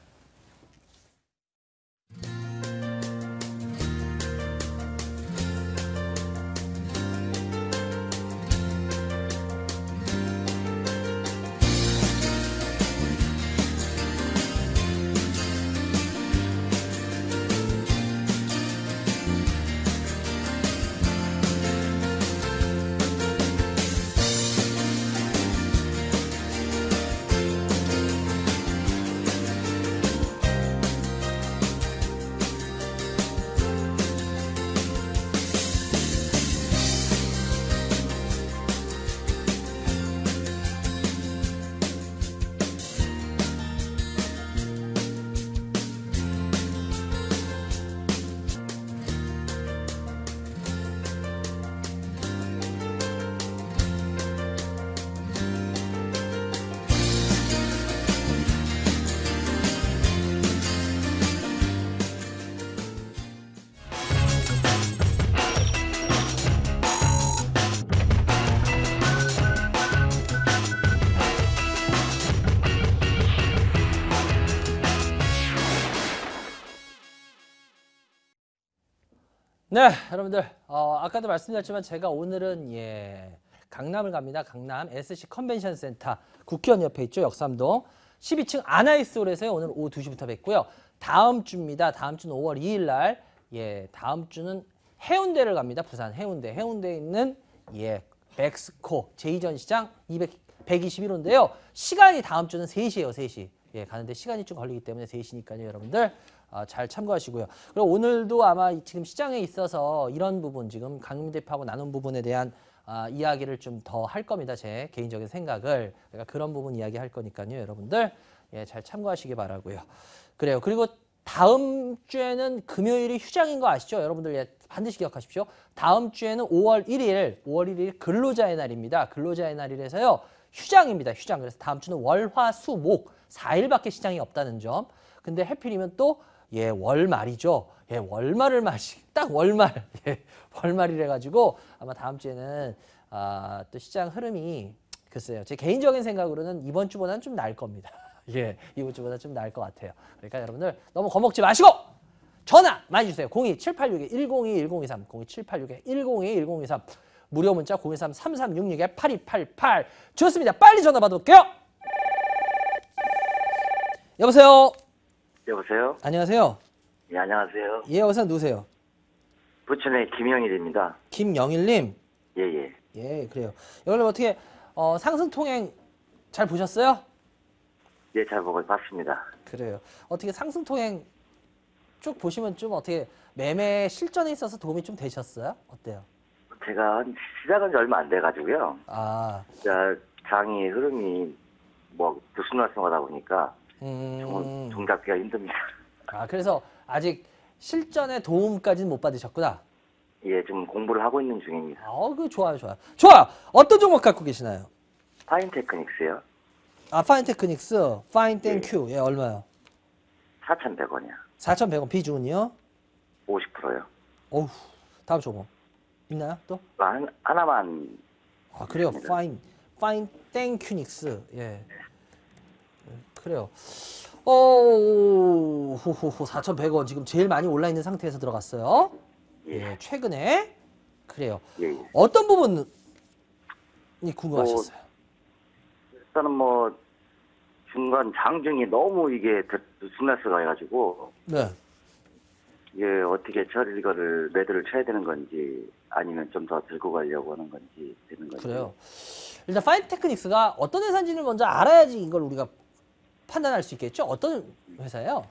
네, 여러분들 아까도 말씀드렸지만 제가 오늘은 강남을 갑니다. 강남 SC 컨벤션 센터 국회의원 옆에 있죠. 역삼동 12층 아나이스홀에서요. 오늘 오후 2시부터 뵙고요. 다음 주입니다. 다음 주는 5월 2일 날 다음 주는 해운대를 갑니다. 부산 해운대에 있는 백스코 제2전시장 121호인데요. 시간이 다음 주는 3시예요. 3시. 가는데 시간이 좀 걸리기 때문에 3시니까요. 여러분들 잘 참고하시고요. 그리고 오늘도 아마 지금 시장에 있어서 이런 부분 지금 강민 대표하고 나눈 부분에 대한 이야기를 좀 더 할 겁니다. 제 개인적인 생각을. 그러니까 그런 부분 이야기할 거니까요. 여러분들 잘 참고하시기 바라고요. 그래요. 그리고 다음 주에는 금요일이 휴장인 거 아시죠? 여러분들 반드시 기억하십시오. 다음 주에는 5월 1일 근로자의 날입니다. 근로자의 날이라서요. 휴장입니다. 휴장. 그래서 다음 주는 월, 화, 수, 목 4일밖에 시장이 없다는 점. 근데 해필이면 또 월말이죠. 월말을 딱 월말. 월말이래 가지고 아마 다음 주에는 또 시장 흐름이 글쎄요. 제 개인적인 생각으로는 이번 주보다는 좀 나을 겁니다. 이번 주보다 좀 나을 것 같아요. 그러니까 여러분들 너무 겁먹지 마시고 전화 많이 주세요. 02-786-1022-1023 02-786-1022-1023 무료 문자 013-3366-8288 좋습니다. 빨리 전화 받아볼게요. 여보세요. 여보세요? 안녕하세요. 예, 안녕하세요. 여보세요. 누구세요? 부천의 김영일입니다. 김영일님. 예. 그래요. 여러분 어떻게 상승 통행 잘 보셨어요? 예, 잘 보고 봤습니다. 그래요. 어떻게 상승 통행 쭉 보시면 좀 어떻게 매매 실전에 있어서 도움이 좀 되셨어요? 어때요? 제가 시작한 지 얼마 안 돼가지고요. 장이 흐름이 들쑥날쑥하다 보니까 종잡기가 힘듭니다. 그래서 아직 실전에 도움까지는 못 받으셨구나. 예, 좀 공부를 하고 있는 중입니다. 그 좋아요. 어떤 종목 갖고 계시나요? 파인테크닉스요. 파인테크닉스, 파인땡큐. 얼마요? 4,100원이요. 4,100원 비중은요? 50%요. 어우, 다음 종목 있나요? 또? 하나만. 그래요. 파인땡큐닉스. 그래요. 4,100원 지금 제일 많이 올라 있는 상태에서 들어갔어요. 최근에. 그래요. 예. 어떤 부분이 궁금하셨어요? 일단은 중간 장중이 너무 이게 들쑥날쑥 해가지고 이게 어떻게 이거를 매도를 쳐야 되는 건지 아니면 좀 더 들고 가려고 하는 건지 되는 건지. 그래요. 일단 파인테크닉스가 어떤 회사인지를 먼저 알아야지 이걸 우리가 판단할 수 있겠죠? 어떤 회사예요?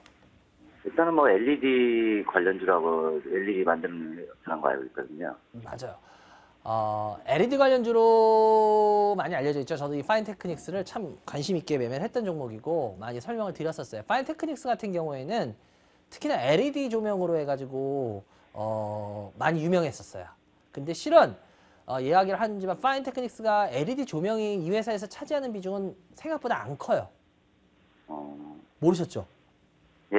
일단은 LED 관련주라고 LED 만드는 회사인 거 알고 있거든요. 맞아요. LED 관련주로 많이 알려져 있죠. 저도 이 파인테크닉스를 참 관심 있게 매매를 했던 종목이고 많이 설명을 드렸었어요. 파인테크닉스 같은 경우에는 특히나 LED 조명으로 해가지고 많이 유명했었어요. 근데 실은 이야기를 하지만 파인테크닉스가 LED 조명이 이 회사에서 차지하는 비중은 생각보다 안 커요. 모르셨죠? 예.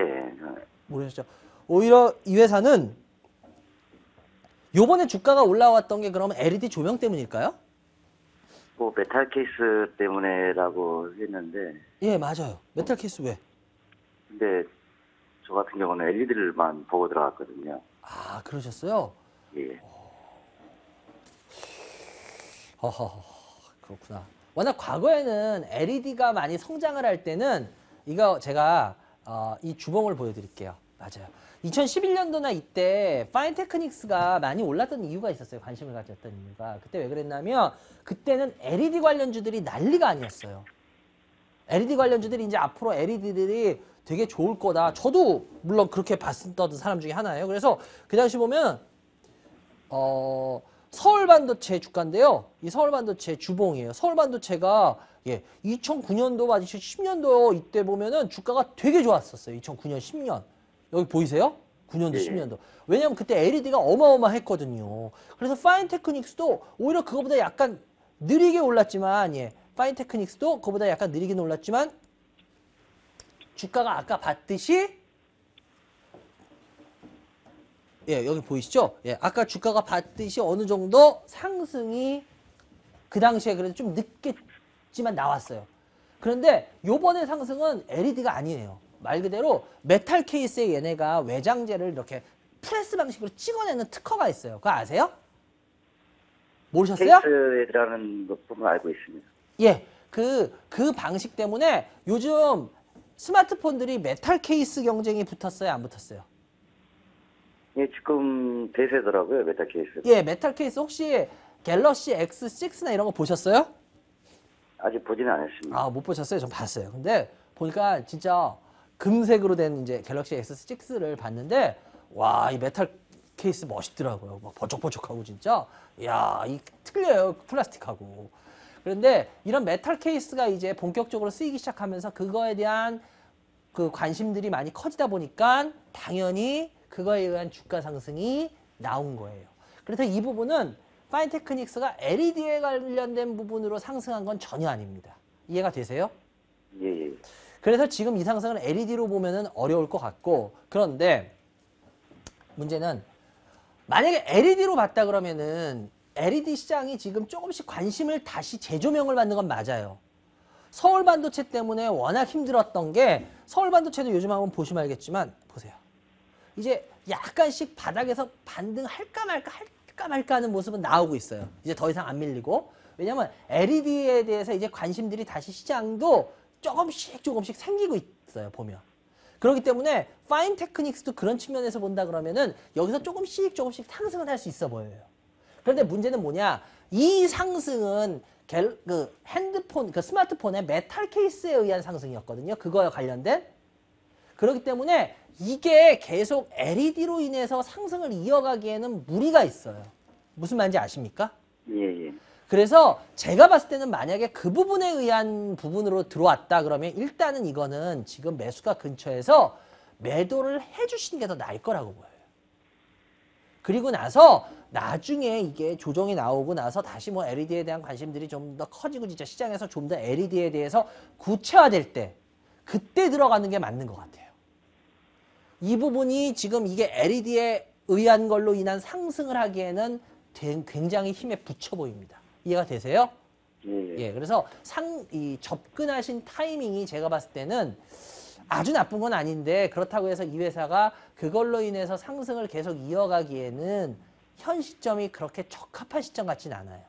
모르셨죠? 오히려 이 회사는 요번에 주가가 올라왔던 게 그러면 LED 조명 때문일까요? 메탈 케이스 때문에라고 했는데. 예, 맞아요. 메탈 케이스 왜? 근데 저 같은 경우는 LED를만 보고 들어갔거든요. 그러셨어요? 예. 그렇구나. 워낙 과거에는 LED가 많이 성장을 할 때는 이거 제가 이 주봉을 보여드릴게요. 맞아요. 2011년도나 이때 파인테크닉스가 많이 올랐던 이유가 있었어요. 관심을 가졌던 이유가. 그때 왜 그랬냐면 그때는 LED 관련주들이 난리가 아니었어요. LED 관련주들이 이제 앞으로 LED들이 되게 좋을 거다. 저도 물론 그렇게 봤던 사람 중에 하나예요. 그래서 그 당시 보면 서울반도체 주가인데요. 이 서울반도체 주봉이에요. 서울반도체가 2009년도, 2010년도 이때 보면은 주가가 되게 좋았었어요. 2009년, 10년. 여기 보이세요? 9년도, 10년도. 왜냐면 그때 LED가 어마어마했거든요. 그래서 파인테크닉스도 오히려 그거보다 약간 느리게 올랐지만, 파인테크닉스도 그거보다 약간 느리게 올랐지만, 주가가 아까 봤듯이, 여기 보이시죠? 아까 주가가 봤듯이 어느 정도 상승이 그 당시에 그래도 좀 늦겠지만 나왔어요. 그런데 요번에 상승은 LED가 아니에요. 말 그대로 메탈 케이스에 얘네가 외장재를 이렇게 프레스 방식으로 찍어내는 특허가 있어요. 그거 아세요? 모르셨어요? 케이스라는 것뿐만 알고 있습니다. 예, 그 방식 때문에 요즘 스마트폰들이 메탈 케이스 경쟁이 붙었어요, 안 붙었어요? 예, 지금 대세더라고요, 메탈 케이스. 예, 메탈 케이스 혹시 갤럭시 X6나 이런 거 보셨어요? 아직 보지는 않았습니다. 아, 못 보셨어요? 전 봤어요. 근데 보니까 진짜 금색으로 된 이제 갤럭시 X6를 봤는데 와, 이 메탈 케이스 멋있더라고요. 막 버쩍버쩍하고 진짜. 야, 이 틀려요. 플라스틱하고. 그런데 이런 메탈 케이스가 이제 본격적으로 쓰이기 시작하면서 그거에 대한 그 관심들이 많이 커지다 보니까 당연히 그거에 의한 주가 상승이 나온 거예요. 그래서 이 부분은 파인테크닉스가 LED에 관련된 부분으로 상승한 건 전혀 아닙니다. 이해가 되세요? 예, 예. 그래서 지금 이 상승은 LED로 보면은 어려울 것 같고, 그런데 문제는 만약에 LED로 봤다 그러면은 LED 시장이 지금 조금씩 관심을 다시 재조명을 받는 건 맞아요. 서울 반도체 때문에 워낙 힘들었던 게, 서울 반도체도 요즘 한번 보시면 알겠지만 보세요. 이제 약간씩 바닥에서 반등할까 말까 하는 모습은 나오고 있어요. 이제 더 이상 안 밀리고. 왜냐면 LED에 대해서 이제 관심들이 다시 시장도 조금씩 생기고 있어요, 보면. 그렇기 때문에 파인테크닉스도 그런 측면에서 본다 그러면은 여기서 조금씩 상승을 할 수 있어 보여요. 그런데 문제는 뭐냐? 이 상승은 그 핸드폰, 그 스마트폰의 메탈 케이스에 의한 상승이었거든요. 그거에 관련된. 그렇기 때문에 이게 계속 LED로 인해서 상승을 이어가기에는 무리가 있어요. 무슨 말인지 아십니까? 예, 예. 그래서 제가 봤을 때는 만약에 그 부분에 의한 부분으로 들어왔다 그러면 일단은 이거는 지금 매수가 근처에서 매도를 해주시는 게 더 나을 거라고 보여요. 그리고 나서 나중에 이게 조정이 나오고 나서 다시 뭐 LED에 대한 관심들이 좀 더 커지고 진짜 시장에서 좀 더 LED에 대해서 구체화될 때 그때 들어가는 게 맞는 것 같아요. 이 부분이 지금 이게 LED에 의한 걸로 인한 상승을 하기에는 굉장히 힘에 붙여 보입니다. 이해가 되세요? 예, 예. 예, 그래서 이 접근하신 타이밍이 제가 봤을 때는 아주 나쁜 건 아닌데, 그렇다고 해서 이 회사가 그걸로 인해서 상승을 계속 이어가기에는 현 시점이 그렇게 적합한 시점 같진 않아요.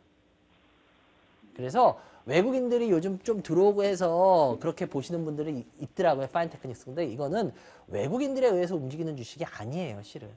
그래서 외국인들이 요즘 좀 들어오고 해서 그렇게 보시는 분들이 있더라고요, 파인테크닉스. 근데 이거는 외국인들에 의해서 움직이는 주식이 아니에요, 실은.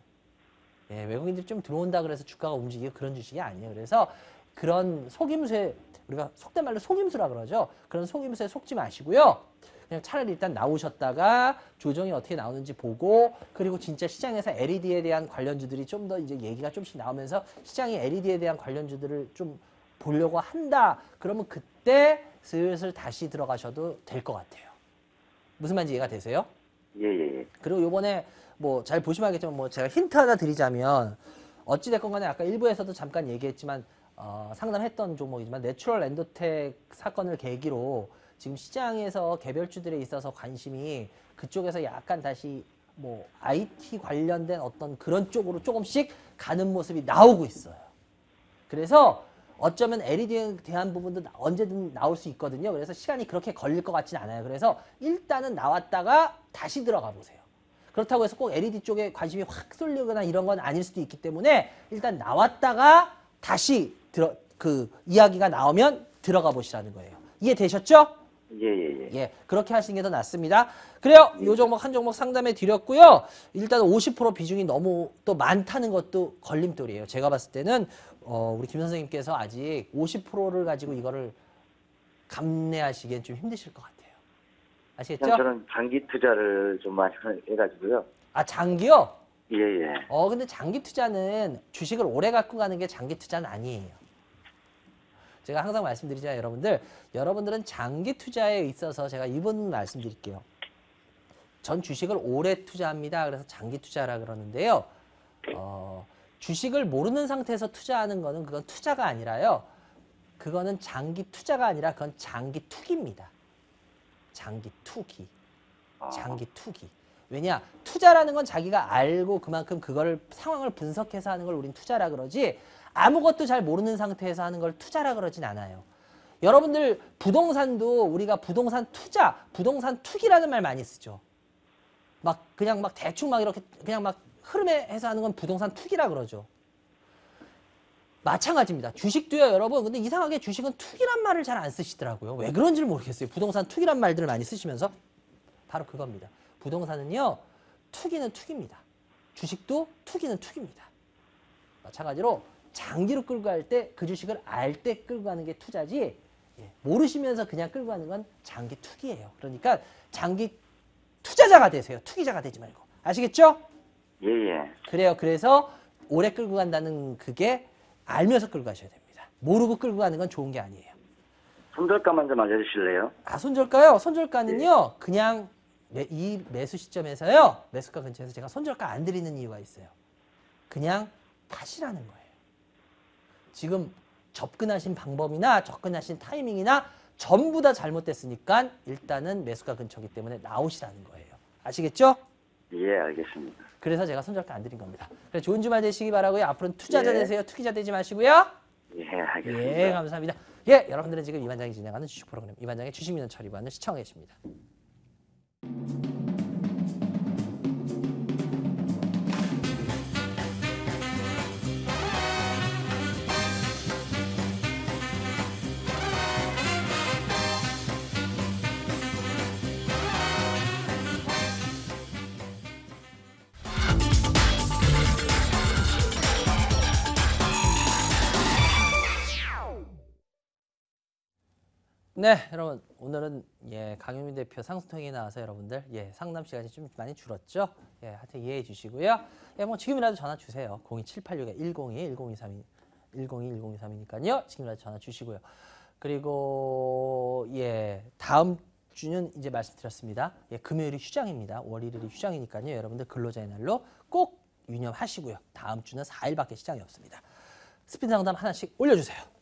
예, 외국인들이 좀 들어온다 그래서 주가가 움직이고 그런 주식이 아니에요. 그래서 그런 속임수에, 우리가 속된 말로 속임수라 그러죠. 그런 속임수에 속지 마시고요. 그냥 차라리 일단 나오셨다가 조정이 어떻게 나오는지 보고, 그리고 진짜 시장에서 LED에 대한 관련주들이 좀 더 이제 얘기가 좀씩 나오면서 시장이 LED에 대한 관련주들을 좀 보려고 한다. 그러면 그때 슬슬 다시 들어가셔도 될 것 같아요. 무슨 말인지 이해가 되세요? 예, 예, 예. 그리고 요번에 뭐 잘 보시면 알겠지만 뭐 제가 힌트 하나 드리자면, 어찌됐건 간에 아까 일부에서도 잠깐 얘기했지만 상담했던 종목이지만 내추럴 엔도텍 사건을 계기로 지금 시장에서 개별주들에 있어서 관심이 그쪽에서 약간 다시 뭐 IT 관련된 어떤 그런 쪽으로 조금씩 가는 모습이 나오고 있어요. 그래서 어쩌면 LED에 대한 부분도 언제든 나올 수 있거든요. 그래서 시간이 그렇게 걸릴 것 같진 않아요. 그래서 일단은 나왔다가 다시 들어가 보세요. 그렇다고 해서 꼭 LED 쪽에 관심이 확 쏠리거나 이런 건 아닐 수도 있기 때문에 일단 나왔다가 다시 그 이야기가 나오면 들어가 보시라는 거예요. 이해되셨죠? 예, 예, 예. 예, 그렇게 하시는 게 더 낫습니다. 그래요. 요 종목 한 종목 상담해 드렸고요. 일단 50% 비중이 너무 또 많다는 것도 걸림돌이에요. 제가 봤을 때는 우리 김 선생님께서 아직 50%를 가지고 이거를 감내하시기엔 좀 힘드실 것 같아요. 아시겠죠? 저는 장기 투자를 좀 많이 해가지고요. 아, 장기요? 예, 예. 근데 장기 투자는 주식을 오래 갖고 가는 게 장기 투자는 아니에요. 제가 항상 말씀드리잖아요, 여러분들은 장기 투자에 있어서 제가 이번 말씀드릴게요. 전 주식을 오래 투자합니다. 그래서 장기 투자라 그러는데요. 주식을 모르는 상태에서 투자하는 거는 그건 투자가 아니라요. 그거는 장기 투자가 아니라 그건 장기 투기입니다. 장기 투기. 장기 투기. 왜냐? 투자라는 건 자기가 알고 그만큼 그거를 상황을 분석해서 하는 걸 우린 투자라 그러지, 아무것도 잘 모르는 상태에서 하는 걸 투자라 그러진 않아요. 여러분들 부동산도 우리가 부동산 투자, 부동산 투기라는 말 많이 쓰죠. 그냥 막 대충 막 이렇게 그냥 막 흐름에 해서 하는 건 부동산 투기라 그러죠. 마찬가지입니다. 주식도요, 여러분. 근데 이상하게 주식은 투기란 말을 잘 안 쓰시더라고요. 왜 그런지 모르겠어요. 부동산 투기란 말들을 많이 쓰시면서. 바로 그겁니다. 부동산은요, 투기는 투기입니다. 주식도 투기는 투기입니다. 마찬가지로 장기로 끌고 갈 때 그 주식을 알 때 끌고 가는 게 투자지, 모르시면서 그냥 끌고 가는 건 장기 투기예요. 그러니까 장기 투자자가 되세요. 투기자가 되지 말고. 아시겠죠? 예, 예. 그래요. 그래서 오래 끌고 간다는 그게 알면서 끌고 가셔야 됩니다. 모르고 끌고 가는 건 좋은 게 아니에요. 손절가만 좀 알려주실래요? 아, 손절가요? 손절가는요, 그냥 이 매수 시점에서요, 매수가 근처에서 제가 손절가 안 드리는 이유가 있어요. 그냥 파시라는 거예요. 지금 접근하신 방법이나 접근하신 타이밍이나 전부 다 잘못됐으니까 일단은 매수가 근처이기 때문에 나오시라는 거예요. 아시겠죠? 예, 알겠습니다. 그래서 제가 손절가 안 드린 겁니다. 그래서 좋은 주말 되시기 바라고요. 앞으로는 투자자 예. 되세요. 투기자 되지 마시고요. 예, 알겠습니다. 예, 감사합니다. 예, 여러분들은 지금 이반장이 진행하는 주식 프로그램 이반장의 주식 민원 처리반을 시청하고 계십니다. 네, 여러분 오늘은 강효민 대표 상수통에 나와서 여러분들 상담 시간이 좀 많이 줄었죠. 하여튼 이해해 주시고요. 뭐 지금이라도 전화 주세요. 02786-102-1023 102-1023이니까요. 지금이라도 전화 주시고요. 그리고 다음 주는 이제 말씀드렸습니다. 금요일이 휴장입니다. 월 1일이 휴장이니까요. 여러분들 근로자의 날로 꼭 유념하시고요. 다음 주는 4일밖에 시장이 없습니다. 스피드 상담 하나씩 올려주세요.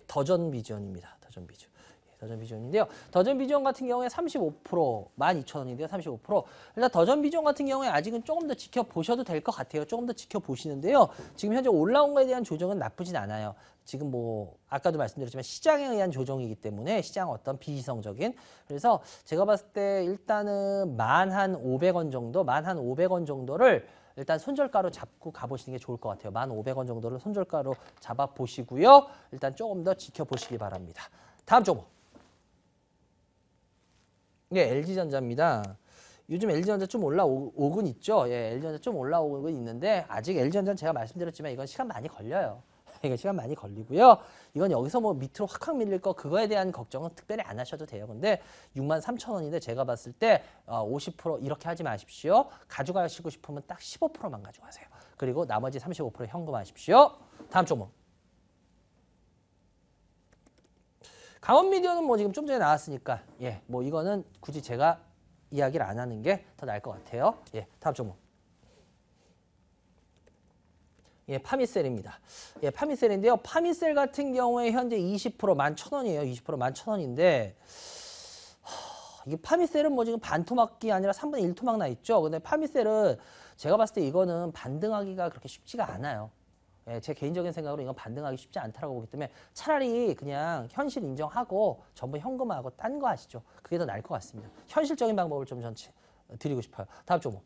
더전 비전입니다. 더전 비전. 더전 비전인데요. 더전 비전 같은 경우에 35%, 12,000원인데요. 35%. 일단 더전 비전 같은 경우에 아직은 조금 더 지켜보셔도 될 것 같아요. 조금 더 지켜보시는데요. 지금 현재 올라온 거에 대한 조정은 나쁘진 않아요. 지금 뭐 아까도 말씀드렸지만 시장에 의한 조정이기 때문에 시장 어떤 비이성적인. 그래서 제가 봤을 때 일단은 만 한 500원 정도, 만 한 500원 정도를 일단 손절가로 잡고 가보시는 게 좋을 것 같아요. 1,500원 정도를 손절가로 잡아보시고요. 일단 조금 더 지켜보시기 바랍니다. 다음 종목. LG전자입니다. 요즘 LG전자 좀 올라오곤 있죠. LG전자 좀 올라오고 있는데 아직 LG전자는 제가 말씀드렸지만 이건 시간 많이 걸려요. 이거 시간 많이 걸리고요. 이건 여기서 뭐 밑으로 확 밀릴 거 그거에 대한 걱정은 특별히 안 하셔도 돼요. 근데 63,000원인데 제가 봤을 때 50% 이렇게 하지 마십시오. 가져가시고 싶으면 딱 15%만 가져가세요. 그리고 나머지 35% 현금하십시오. 다음 종목. 강원미디어는 뭐 지금 좀 전에 나왔으니까 뭐 이거는 굳이 제가 이야기를 안 하는 게 더 나을 것 같아요. 다음 종목. 파미셀입니다. 파미셀인데요. 파미셀 같은 경우에 현재 20% 11,000원이에요. 20% 11,000원인데 이게 파미셀은 뭐 지금 반토막이 아니라 3분의 1토막 나 있죠. 근데 파미셀은 제가 봤을 때 이거는 반등하기가 그렇게 쉽지가 않아요. 제 개인적인 생각으로 이건 반등하기 쉽지 않다고 보기 때문에 차라리 그냥 현실 인정하고 전부 현금화하고 딴 거 하시죠. 그게 더 나을 것 같습니다. 현실적인 방법을 좀 전 드리고 싶어요. 다음 종목.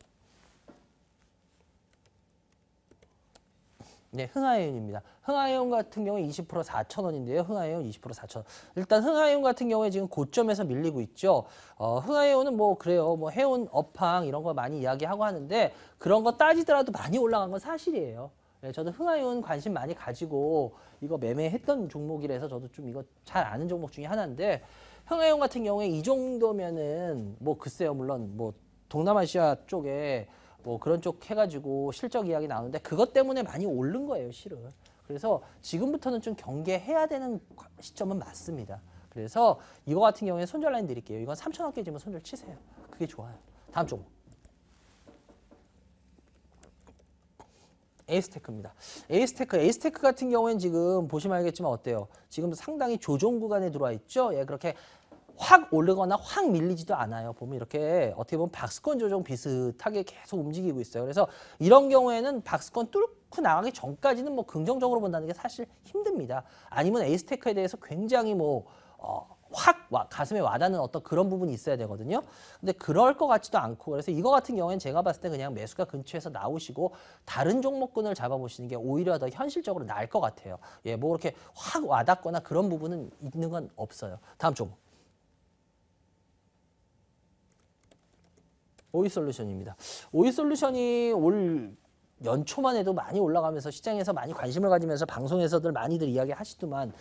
흥하이온입니다. 흥하이온 같은 경우에 20% 4,000원인데요. 흥하이온 20% 4,000원. 일단 흥하이온 같은 경우에 지금 고점에서 밀리고 있죠. 흥하이온은 뭐 그래요. 뭐 해운, 업황 이런 거 많이 이야기하고 하는데 그런 거 따지더라도 많이 올라간 건 사실이에요. 저도 흥하이온 관심 많이 가지고 이거 매매했던 종목이라서 저도 좀 이거 잘 아는 종목 중에 하나인데 흥하이온 같은 경우에 이 정도면은 뭐 글쎄요. 물론 뭐 동남아시아 쪽에 뭐 그런 쪽 해가지고 실적 이야기 나오는데 그것 때문에 많이 오른 거예요, 실은. 그래서 지금부터는 좀 경계해야 되는 시점은 맞습니다. 그래서 이거 같은 경우에 손절 라인 드릴게요. 이건 3,000원 깨지면 손절 치세요. 그게 좋아요. 다음 종목. 에이스테크입니다. 에이스테크 같은 경우에는 지금 보시면 알겠지만 어때요? 지금 상당히 조정 구간에 들어와 있죠. 그렇게 확 오르거나 확 밀리지도 않아요. 보면 이렇게 어떻게 보면 박스권 조정 비슷하게 계속 움직이고 있어요. 그래서 이런 경우에는 박스권 뚫고 나가기 전까지는 뭐 긍정적으로 본다는 게 사실 힘듭니다. 아니면 에이스테크에 대해서 굉장히 뭐 확 가슴에 와닿는 어떤 그런 부분이 있어야 되거든요. 근데 그럴 것 같지도 않고 그래서 이거 같은 경우에는 제가 봤을 때 그냥 매수가 근처에서 나오시고 다른 종목군을 잡아보시는 게 오히려 더 현실적으로 나을 것 같아요. 예, 뭐 이렇게 확 와닿거나 그런 부분은 있는 건 없어요. 다음 종목. 오이솔루션입니다. 오이솔루션이 올 연초만 해도 많이 올라가면서 시장에서 많이 관심을 가지면서 방송에서들 많이들 이야기하시더만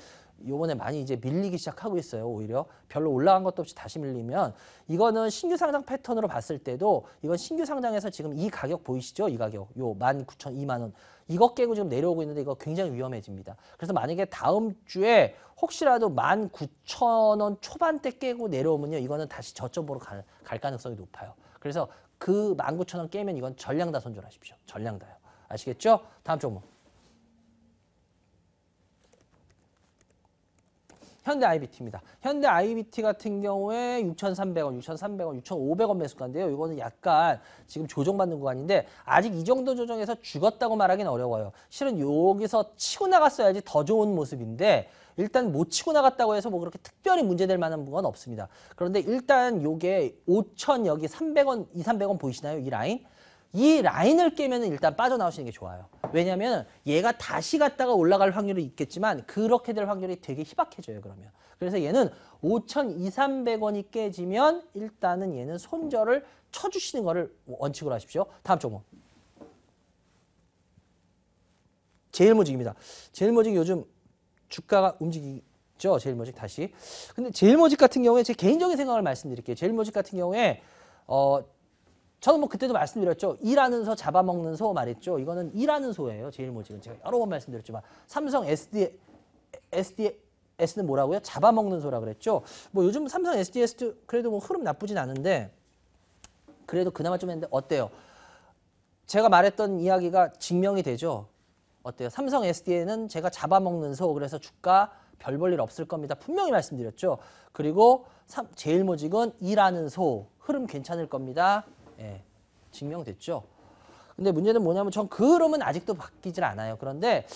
요번에 많이 이제 밀리기 시작하고 있어요. 오히려 별로 올라간 것도 없이 다시 밀리면 이거는 신규 상장 패턴으로 봤을 때도 이건 신규 상장에서 지금 이 가격 보이시죠? 이 가격 요 19,000, 2만 원 이거 깨고 지금 내려오고 있는데 이거 굉장히 위험해집니다. 그래서 만약에 다음 주에 혹시라도 19,000원 초반대 깨고 내려오면요. 이거는 다시 저점으로 갈 가능성이 높아요. 그래서 그 19,000원 깨면 이건 전량 다 손절하십시오. 전량 다요. 아시겠죠? 다음 종목. 현대 IBT입니다. 현대 IBT 같은 경우에 6,300원, 6,300원, 6,500원 매수가인데요. 이거는 약간 지금 조정받는 구간인데 아직 이 정도 조정에서 죽었다고 말하기는 어려워요. 실은 여기서 치고 나갔어야지 더 좋은 모습인데 일단 못 치고 나갔다고 해서 뭐 그렇게 특별히 문제될 만한 건 없습니다. 그런데 일단 요게 5,000 여기 300원, 200~300원 보이시나요? 이 라인? 이 라인을 깨면 일단 빠져나오시는 게 좋아요. 왜냐하면 얘가 다시 갔다가 올라갈 확률이 있겠지만 그렇게 될 확률이 되게 희박해져요. 그러면. 그래서 얘는 5,200~300원이 깨지면 일단은 얘는 손절을 쳐주시는 거를 원칙으로 하십시오. 다음 종목. 제일모직입니다. 제일모직 요즘 주가가 움직이죠. 제일모직 다시. 근데 제일모직 같은 경우에 제 개인적인 생각을 말씀드릴게요. 제일모직 같은 경우에 저는 뭐 그때도 말씀드렸죠. 일하는 소 잡아먹는 소 말했죠. 이거는 일하는 소예요. 제일모직은 제가 여러 번 말씀드렸지만 삼성 SDS는 뭐라고요? 잡아먹는 소라 그랬죠. 뭐 요즘 삼성 SDS도 그래도 뭐 흐름 나쁘진 않은데 그래도 그나마 좀 했는데 어때요? 제가 말했던 이야기가 증명이 되죠. 어때요? 삼성 SD는 제가 잡아먹는 소 그래서 주가 별 볼 일 없을 겁니다. 분명히 말씀드렸죠. 그리고 제일모직은 일하는 소 흐름 괜찮을 겁니다. 예, 증명됐죠. 근데 문제는 뭐냐면 전 그 흐름은 아직도 바뀌질 않아요. 그런데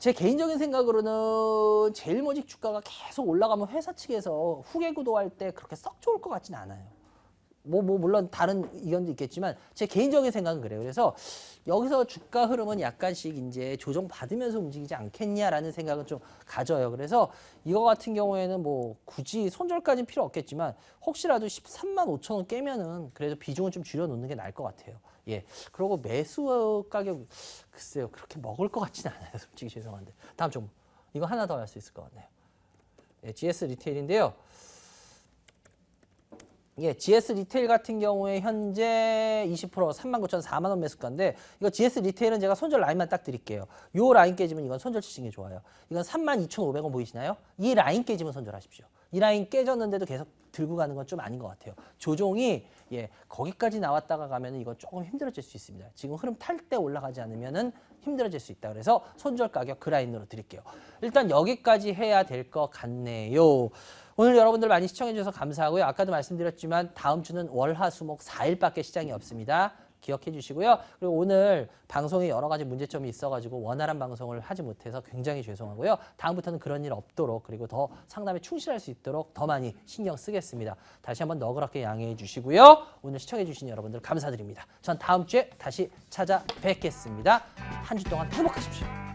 제 개인적인 생각으로는 제일모직 주가가 계속 올라가면 회사 측에서 후계 구도할 때 그렇게 썩 좋을 것 같지는 않아요. 물론 다른 의견도 있겠지만 제 개인적인 생각은 그래요. 그래서 여기서 주가 흐름은 약간씩 이제 조정 받으면서 움직이지 않겠냐라는 생각은 좀 가져요. 그래서 이거 같은 경우에는 뭐 굳이 손절까지는 필요 없겠지만 혹시라도 135,000원 깨면은 그래도 비중은 좀 줄여놓는 게 나을 것 같아요. 예. 그리고 매수 가격 글쎄요 그렇게 먹을 것 같지는 않아요. 솔직히 죄송한데 다음 종목 이거 하나 더 할 수 있을 것 같네요. 예, GS 리테일인데요. 예, GS 리테일 같은 경우에 현재 20% 39,000, 4만 원 매수가인데 이거 GS 리테일은 제가 손절 라인만 딱 드릴게요. 요 라인 깨지면 이건 손절 치시는 게 좋아요. 이건 32,500원 보이시나요? 이 라인 깨지면 손절하십시오. 이 라인 깨졌는데도 계속 들고 가는 건 좀 아닌 것 같아요. 조종이 예, 거기까지 나왔다가 가면은 이건 조금 힘들어질 수 있습니다. 지금 흐름 탈 때 올라가지 않으면은 힘들어질 수 있다. 그래서 손절 가격 그 라인으로 드릴게요. 일단 여기까지 해야 될 것 같네요. 오늘 여러분들 많이 시청해 주셔서 감사하고요. 아까도 말씀드렸지만 다음 주는 월, 화, 수, 목 4일밖에 시장이 없습니다. 기억해 주시고요. 그리고 오늘 방송에 여러 가지 문제점이 있어가지고 원활한 방송을 하지 못해서 굉장히 죄송하고요. 다음부터는 그런 일 없도록 그리고 더 상담에 충실할 수 있도록 더 많이 신경 쓰겠습니다. 다시 한번 너그럽게 양해해 주시고요. 오늘 시청해 주신 여러분들 감사드립니다. 전 다음 주에 다시 찾아뵙겠습니다. 한 주 동안 행복하십시오.